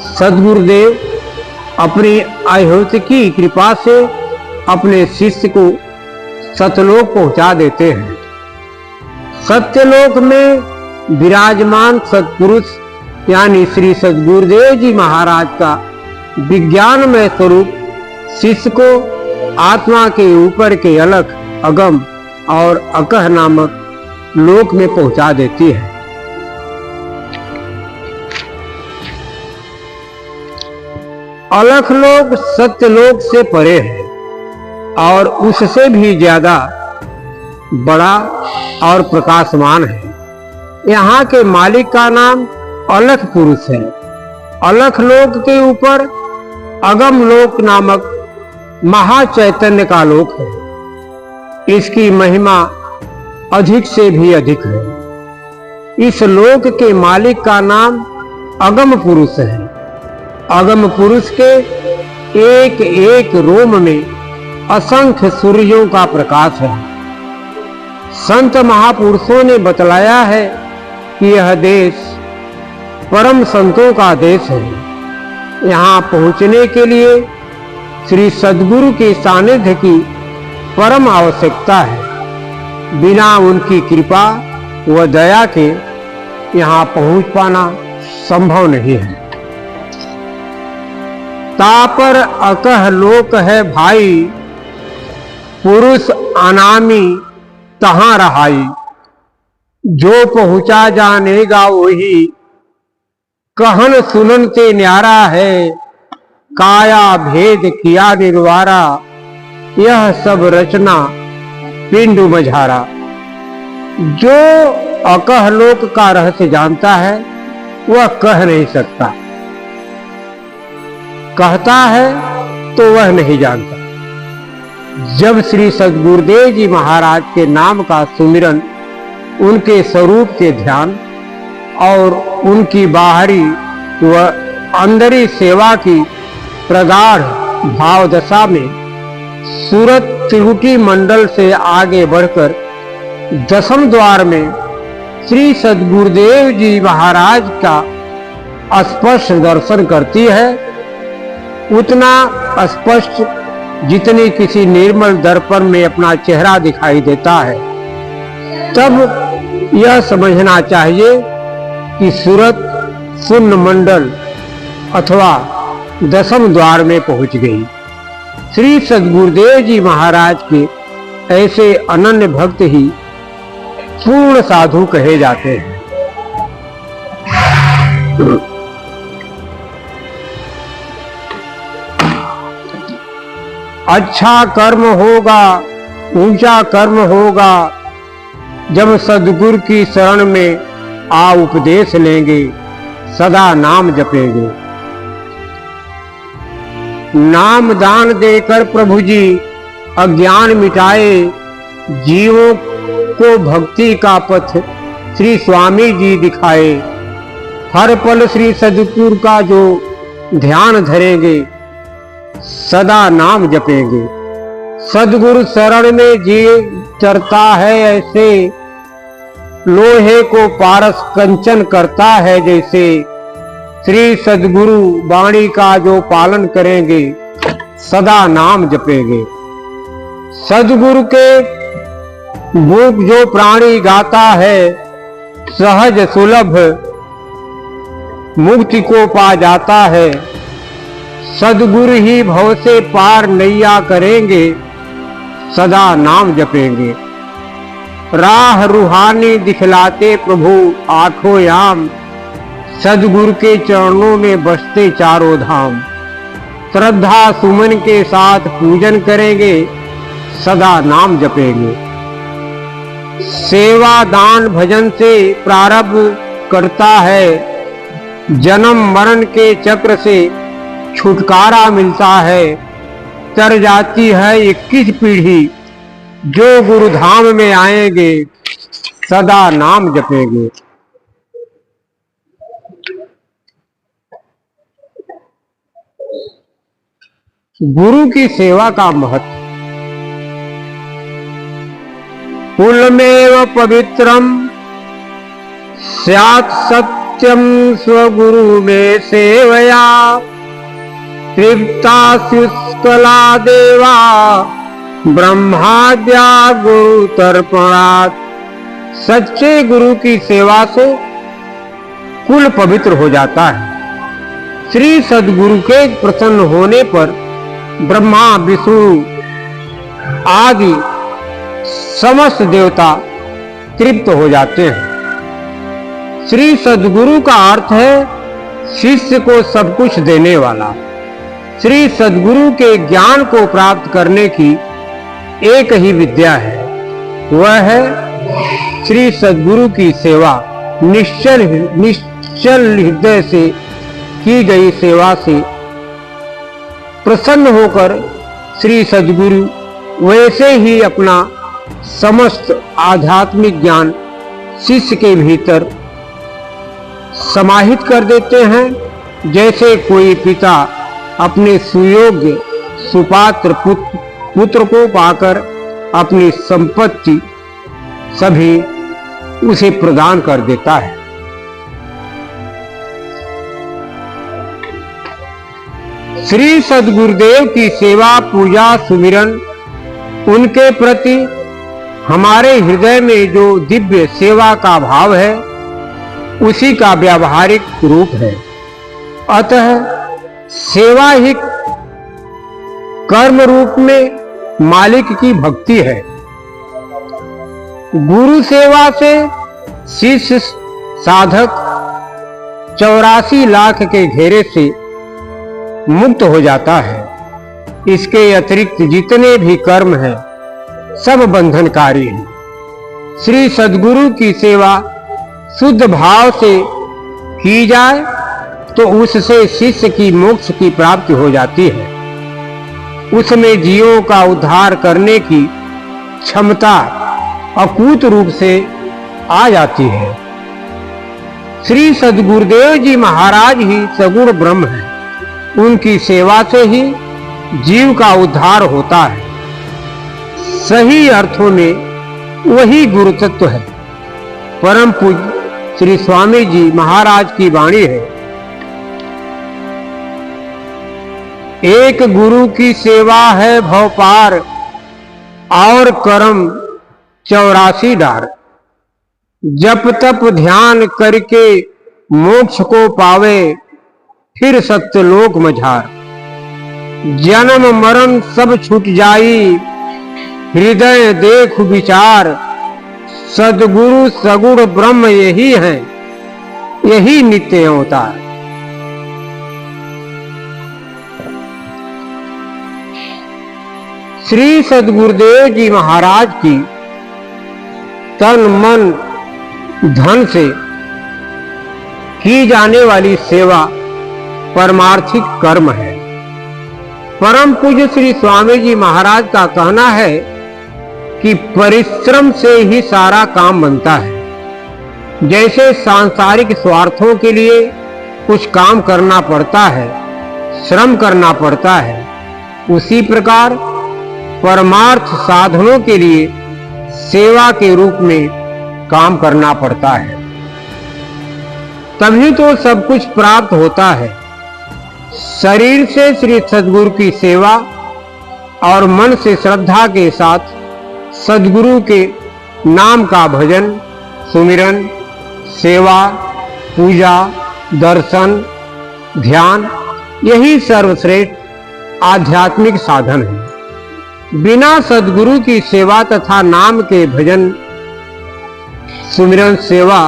सद्गुरुदेव अपनी अहौतिकी कृपा से अपने शिष्य को सतलोक पहुंचा देते हैं। सत्यलोक में विराजमान सत्पुरुष यानी श्री सद्गुरुदेव जी महाराज का विज्ञानमय स्वरूप शिष्य को आत्मा के ऊपर के अलख अगम और अकह नामक लोक में पहुंचा देती है। अलख लोक सत्यलोक से परे है और उससे भी ज्यादा बड़ा और प्रकाशमान है। यहाँ के मालिक का नाम अलख पुरुष है। अलख लोक के ऊपर अगम लोक नामक महाचैतन्य का लोक है। इसकी महिमा अधिक से भी अधिक है। इस लोक के मालिक का नाम अगम पुरुष है। अगम पुरुष के एक एक रोम में असंख्य सूर्यों का प्रकाश है। संत महापुरुषों ने बतलाया है कि यह देश परम संतों का देश है। यहाँ पहुँचने के लिए श्री सद्गुरु के सानिध्य की परम आवश्यकता है। बिना उनकी कृपा व दया के यहाँ पहुँच पाना संभव नहीं है। तापर अकह लोक है भाई, पुरुष अनामी तहां रहाई, जो पहुंचा जानेगा वही, कहन सुनन से न्यारा है, काया भेद किया निर्वारा, यह सब रचना पिंड मझारा। जो अकहलोक का रहस्य जानता है वह कह नहीं सकता, कहता है तो वह नहीं जानता। जब श्री सद्गुरुदेव जी महाराज के नाम का सुमिरन, उनके स्वरूप के ध्यान और उनकी बाहरी व अंदरी सेवा की प्रगाढ़ भाव दशा में सूरत त्रिकुटी मंडल से आगे बढ़कर दसम द्वार में श्री सद्गुरुदेव जी महाराज का स्पष्ट दर्शन करती है, उतना स्पष्ट जितनी किसी निर्मल दर्पण में अपना चेहरा दिखाई देता है। तब यह समझना चाहिए कि सूरत शून्य मंडल अथवा दसम द्वार में पहुंच गई। श्री सद्गुरुदेव जी महाराज के ऐसे अनन्य भक्त ही पूर्ण साधु कहे जाते हैं। अच्छा कर्म होगा, ऊंचा कर्म होगा, जब सद्गुरु की शरण में आ उपदेश लेंगे, सदा नाम जपेंगे। नाम दान देकर प्रभु जी अज्ञान मिटाए, जीवों को भक्ति का पथ श्री स्वामी जी दिखाए। हर पल श्री सद्गुरु का जो ध्यान धरेंगे, सदा नाम जपेंगे। सद्गुरु शरण में जी चरता है ऐसे, लोहे को पारस कंचन करता है जैसे। श्री सद्गुरु वाणी का जो पालन करेंगे, सदा नाम जपेंगे। सद्गुरु के गुण जो प्राणी गाता है, सहज सुलभ मुक्ति को पा जाता है। सद्गुरु ही भव से पार नैया करेंगे, सदा नाम जपेंगे। राह रूहानी दिखलाते प्रभु आठों याम, सद्गुरु के चरणों में बसते चारों धाम। श्रद्धा सुमन के साथ पूजन करेंगे, सदा नाम जपेंगे। सेवा दान भजन से प्रारब्ध करता है, जन्म मरण के चक्र से छुटकारा मिलता है। तर जाती है 21 पीढ़ी, जो गुरुधाम में आएंगे, सदा नाम जपेंगे। गुरु की सेवा का महत्व। कुलमेव पवित्रम स्यात् सत्यम स्वगुरु में सेवया, तृप्ता शुष्कला देवा ब्रह्माद्या गुरु तर्पणात्। सच्चे गुरु की सेवा से कुल पवित्र हो जाता है। श्री सद्गुरु के प्रसन्न होने पर ब्रह्मा विष्णु आदि समस्त देवता तृप्त हो जाते हैं। श्री सद्गुरु का अर्थ है शिष्य को सब कुछ देने वाला। श्री सद्गुरु के ज्ञान को प्राप्त करने की एक ही विद्या है, वह है श्री सद्गुरु की सेवा। निश्चल हृदय से की गई सेवा से प्रसन्न होकर श्री सद्गुरु वैसे ही अपना समस्त आध्यात्मिक ज्ञान शिष्य के भीतर समाहित कर देते हैं। जैसे कोई पिता अपने सुयोग्य सुपात्र पुत्र को पाकर अपनी संपत्ति सभी उसे प्रदान कर देता है। श्री सद्गुरुदेव की सेवा पूजा सुमिरन, उनके प्रति हमारे हृदय में जो दिव्य सेवा का भाव है, उसी का व्यावहारिक रूप है। अतः सेवा ही कर्म रूप में मालिक की भक्ति है। गुरु सेवा से शिष्य साधक 84 लाख के घेरे से मुक्त हो जाता है। इसके अतिरिक्त जितने भी कर्म हैं सब बंधनकारी हैं। श्री सद्गुरु की सेवा शुद्ध भाव से की जाए तो उससे शिष्य की मोक्ष की प्राप्ति हो जाती है। उसमें जीवों का उद्धार करने की क्षमता अकूत रूप से आ जाती है। श्री सद्गुरुदेव जी महाराज ही सगुण ब्रह्म हैं। उनकी सेवा से ही जीव का उद्धार होता है। सही अर्थों में वही गुरु तत्व है। परम पूज्य श्री स्वामी जी महाराज की वाणी है, एक गुरु की सेवा है भव पार और कर्म 84 डार। जप तप ध्यान करके मोक्ष को पावे फिर सत्यलोक मझार। जन्म मरण सब छूट जाई हृदय देख विचार। सद्गुरु सगुण ब्रह्म यही है, यही नित्य अवतार। श्री सद्गुरुदेव जी महाराज की तन मन धन से की जाने वाली सेवा परमार्थिक कर्म है। परम पूज्य श्री स्वामी जी महाराज का कहना है कि परिश्रम से ही सारा काम बनता है। जैसे सांसारिक स्वार्थों के लिए कुछ काम करना पड़ता है, श्रम करना पड़ता है, उसी प्रकार परमार्थ साधनों के लिए सेवा के रूप में काम करना पड़ता है। तभी तो सब कुछ प्राप्त होता है। शरीर से श्री सद्गुरु की सेवा और मन से श्रद्धा के साथ सद्गुरु के नाम का भजन, सुमिरन, सेवा, पूजा, दर्शन, ध्यान, यही सर्वश्रेष्ठ आध्यात्मिक साधन है। बिना सद्गुरु की सेवा तथा नाम के भजन, सुमिरन, सेवा,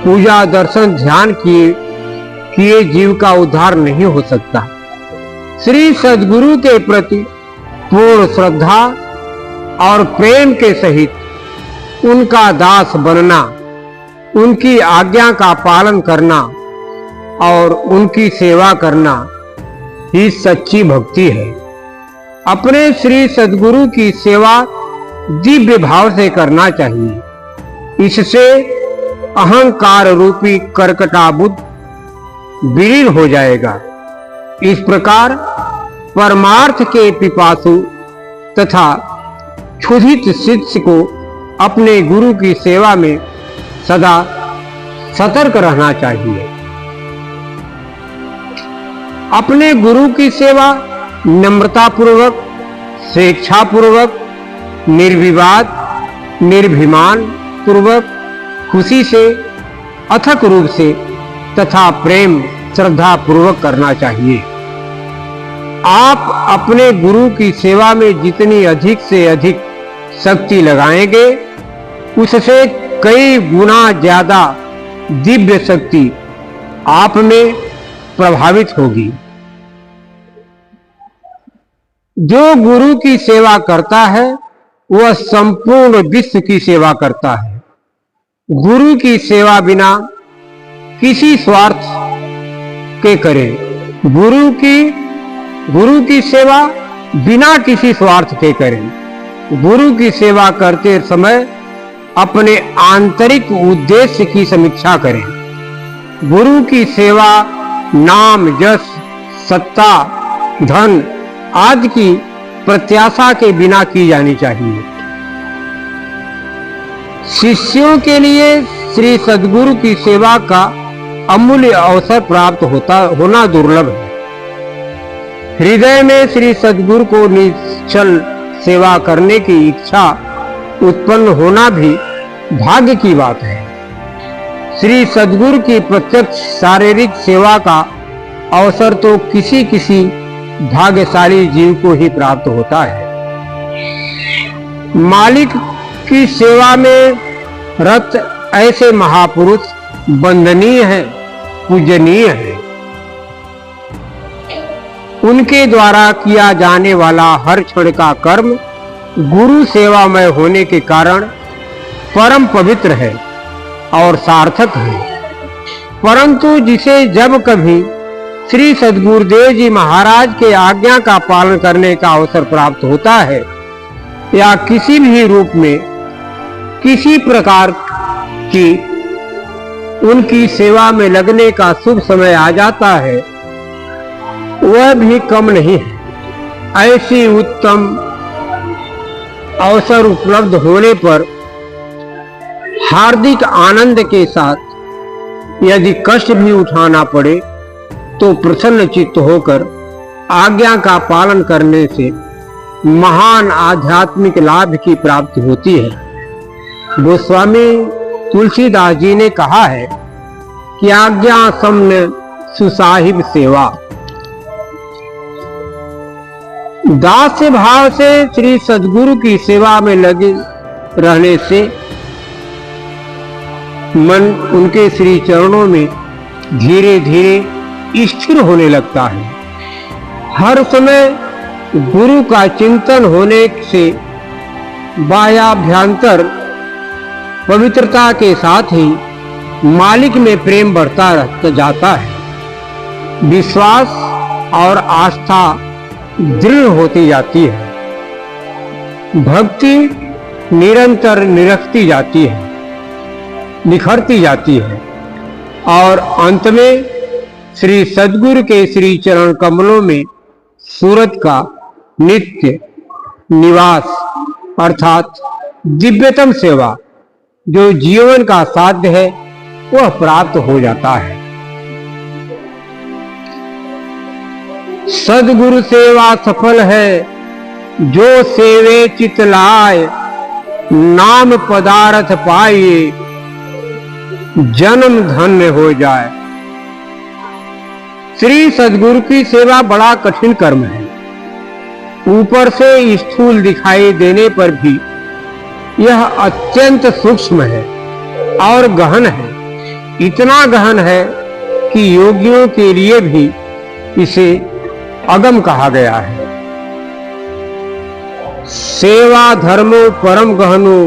पूजा, दर्शन, ध्यान किए जीव का उद्धार नहीं हो सकता। श्री सद्गुरु के प्रति पूर्ण श्रद्धा और प्रेम के सहित उनका दास बनना, उनकी आज्ञा का पालन करना और उनकी सेवा करना ही सच्ची भक्ति है। अपने श्री सद्गुरु की सेवा दिव्य भाव से करना चाहिए। इससे अहंकार रूपी कर्कटाबुद्ध विलीन हो जाएगा। इस प्रकार परमार्थ के पिपासु तथा क्षुधित शिष्य को अपने गुरु की सेवा में सदा सतर्क रहना चाहिए। अपने गुरु की सेवा नम्रता पूर्वक, स्वेच्छा पूर्वक, निर्विवाद, निर्भिमान पूर्वक, खुशी से, अथक रूप से तथा प्रेम श्रद्धा पूर्वक करना चाहिए। आप अपने गुरु की सेवा में जितनी अधिक से अधिक शक्ति लगाएंगे, उससे कई गुना ज्यादा दिव्य शक्ति आप में प्रभावित होगी। जो गुरु की सेवा करता है वह संपूर्ण विश्व की सेवा करता है। गुरु की सेवा बिना किसी स्वार्थ के करें। गुरु की सेवा बिना किसी स्वार्थ के करें। गुरु की सेवा करते समय अपने आंतरिक उद्देश्य की समीक्षा करें। गुरु की सेवा नाम, यश, सत्ता, धन आदि की प्रत्याशा के बिना की जानी चाहिए। शिष्यों के लिए श्री सद्गुरु की सेवा का अमूल्य अवसर प्राप्त होना दुर्लभ है। हृदय में श्री सद्गुरु को निश्चल सेवा करने की इच्छा उत्पन्न होना भी भाग्य की बात है। श्री सद्गुरु की प्रत्यक्ष शारीरिक सेवा का अवसर तो किसी किसी भाग्यशाली जीव को ही प्राप्त होता है। मालिक की सेवा में रत ऐसे महापुरुष वंदनीय है, पूजनीय है। उनके द्वारा किया जाने वाला हर क्षण का कर्म गुरु सेवामय होने के कारण परम पवित्र है और सार्थक है। परंतु जिसे जब कभी श्री सद्गुरुदेव जी महाराज के आज्ञा का पालन करने का अवसर प्राप्त होता है या किसी भी रूप में किसी प्रकार की उनकी सेवा में लगने का शुभ समय आ जाता है, वह भी कम नहीं है। ऐसी उत्तम अवसर उपलब्ध होने पर हार्दिक आनंद के साथ यदि कष्ट भी उठाना पड़े तो प्रसन्न चित्त होकर आज्ञा का पालन करने से महान आध्यात्मिक लाभ की प्राप्ति होती है। गोस्वामी तुलसीदास जी ने कहा है कि आज्ञा सम्य सुसाहिब सेवा। दास्य भाव से श्री सद्गुरु की सेवा में लगे रहने से मन उनके श्री चरणों में धीरे धीरे स्थिर होने लगता है। हर समय गुरु का चिंतन होने से बाह्याभ्यंतर पवित्रता के साथ ही मालिक में प्रेम बढ़ता जाता है। विश्वास और आस्था दृढ़ होती जाती है। भक्ति निरंतर निरखती जाती है, निखरती जाती है और अंत में श्री सद्गुरु के श्री चरण कमलों में सूरत का नित्य निवास अर्थात दिव्यतम सेवा जो जीवन का साध्य है वह प्राप्त हो जाता है। सद्गुरु सेवा सफल है, जो सेवे चित लाए, नाम पदार्थ पाइए, जन्म धन्य हो जाए। श्री सद्गुरु की सेवा बड़ा कठिन कर्म है। ऊपर से स्थूल दिखाई देने पर भी यह अत्यंत सूक्ष्म है और गहन है। इतना गहन है कि योगियों के लिए भी इसे अगम कहा गया है। सेवा धर्मो परम गहनो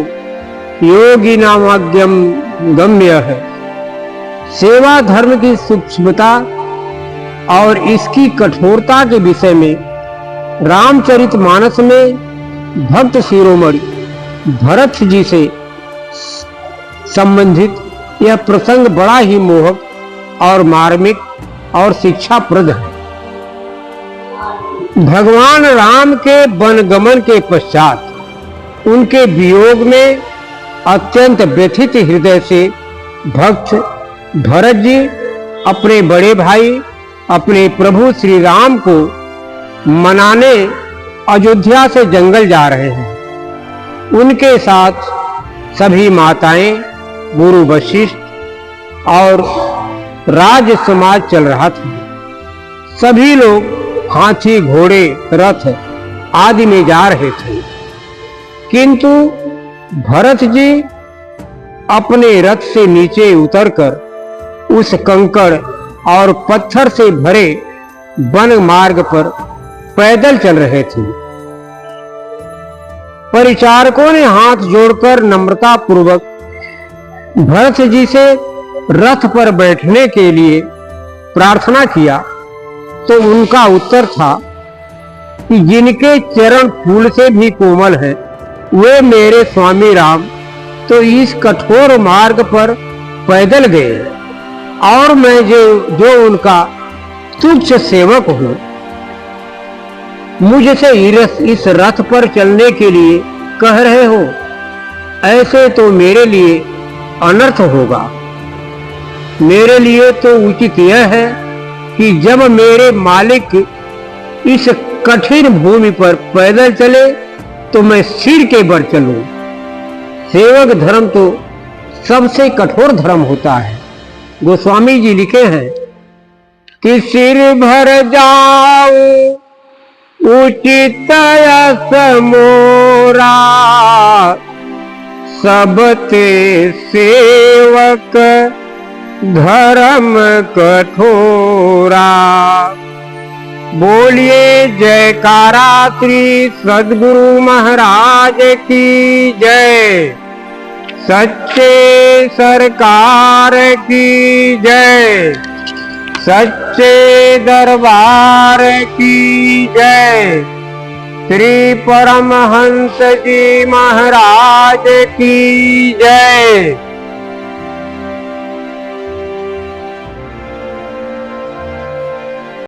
योगी नामाद्यम गम्य है। सेवा धर्म की सूक्ष्मता और इसकी कठोरता के विषय में रामचरितमानस में भक्त शिरोमणि भरत जी से संबंधित यह प्रसंग बड़ा ही मोहक और मार्मिक और शिक्षाप्रद है। भगवान राम के वनगमन के पश्चात उनके वियोग में अत्यंत व्यथित हृदय से भक्त भरत जी अपने बड़े भाई अपने प्रभु श्री राम को मनाने अयोध्या से जंगल जा रहे हैं। उनके साथ सभी माताएं, गुरु वशिष्ठ और राज समाज चल रहा था। सभी लोग हाथी, घोड़े, रथ आदि में जा रहे थे, किंतु भरत जी अपने रथ से नीचे उतरकर उस कंकड़ और पत्थर से भरे वन मार्ग पर पैदल चल रहे थे। परिचारकों ने हाथ जोड़कर नम्रता पूर्वक भरत जी से रथ पर बैठने के लिए प्रार्थना किया तो उनका उत्तर था कि जिनके चरण फूल से भी कोमल हैं, वे मेरे स्वामी राम तो इस कठोर मार्ग पर पैदल गए और मैं जो उनका तुच्छ सेवक हूं, मुझसे इस रथ पर चलने के लिए कह रहे हो, ऐसे तो मेरे लिए अनर्थ होगा। मेरे लिए तो उचित यह है कि जब मेरे मालिक इस कठिन भूमि पर पैदल चले तो मैं सिर के बल चलूं। सेवक धर्म तो सबसे कठोर धर्म होता है। गोस्वामी जी लिखे हैं कि सिर भर जाओ उचित यस मोरा सबते सेवक धर्म कठोरा। बोलिए जयकारा श्री सद्गुरु महाराज की जय, सच्चे सरकार की जय, सच्चे दरबार की जय, श्री परमहंस जी महाराज की जय।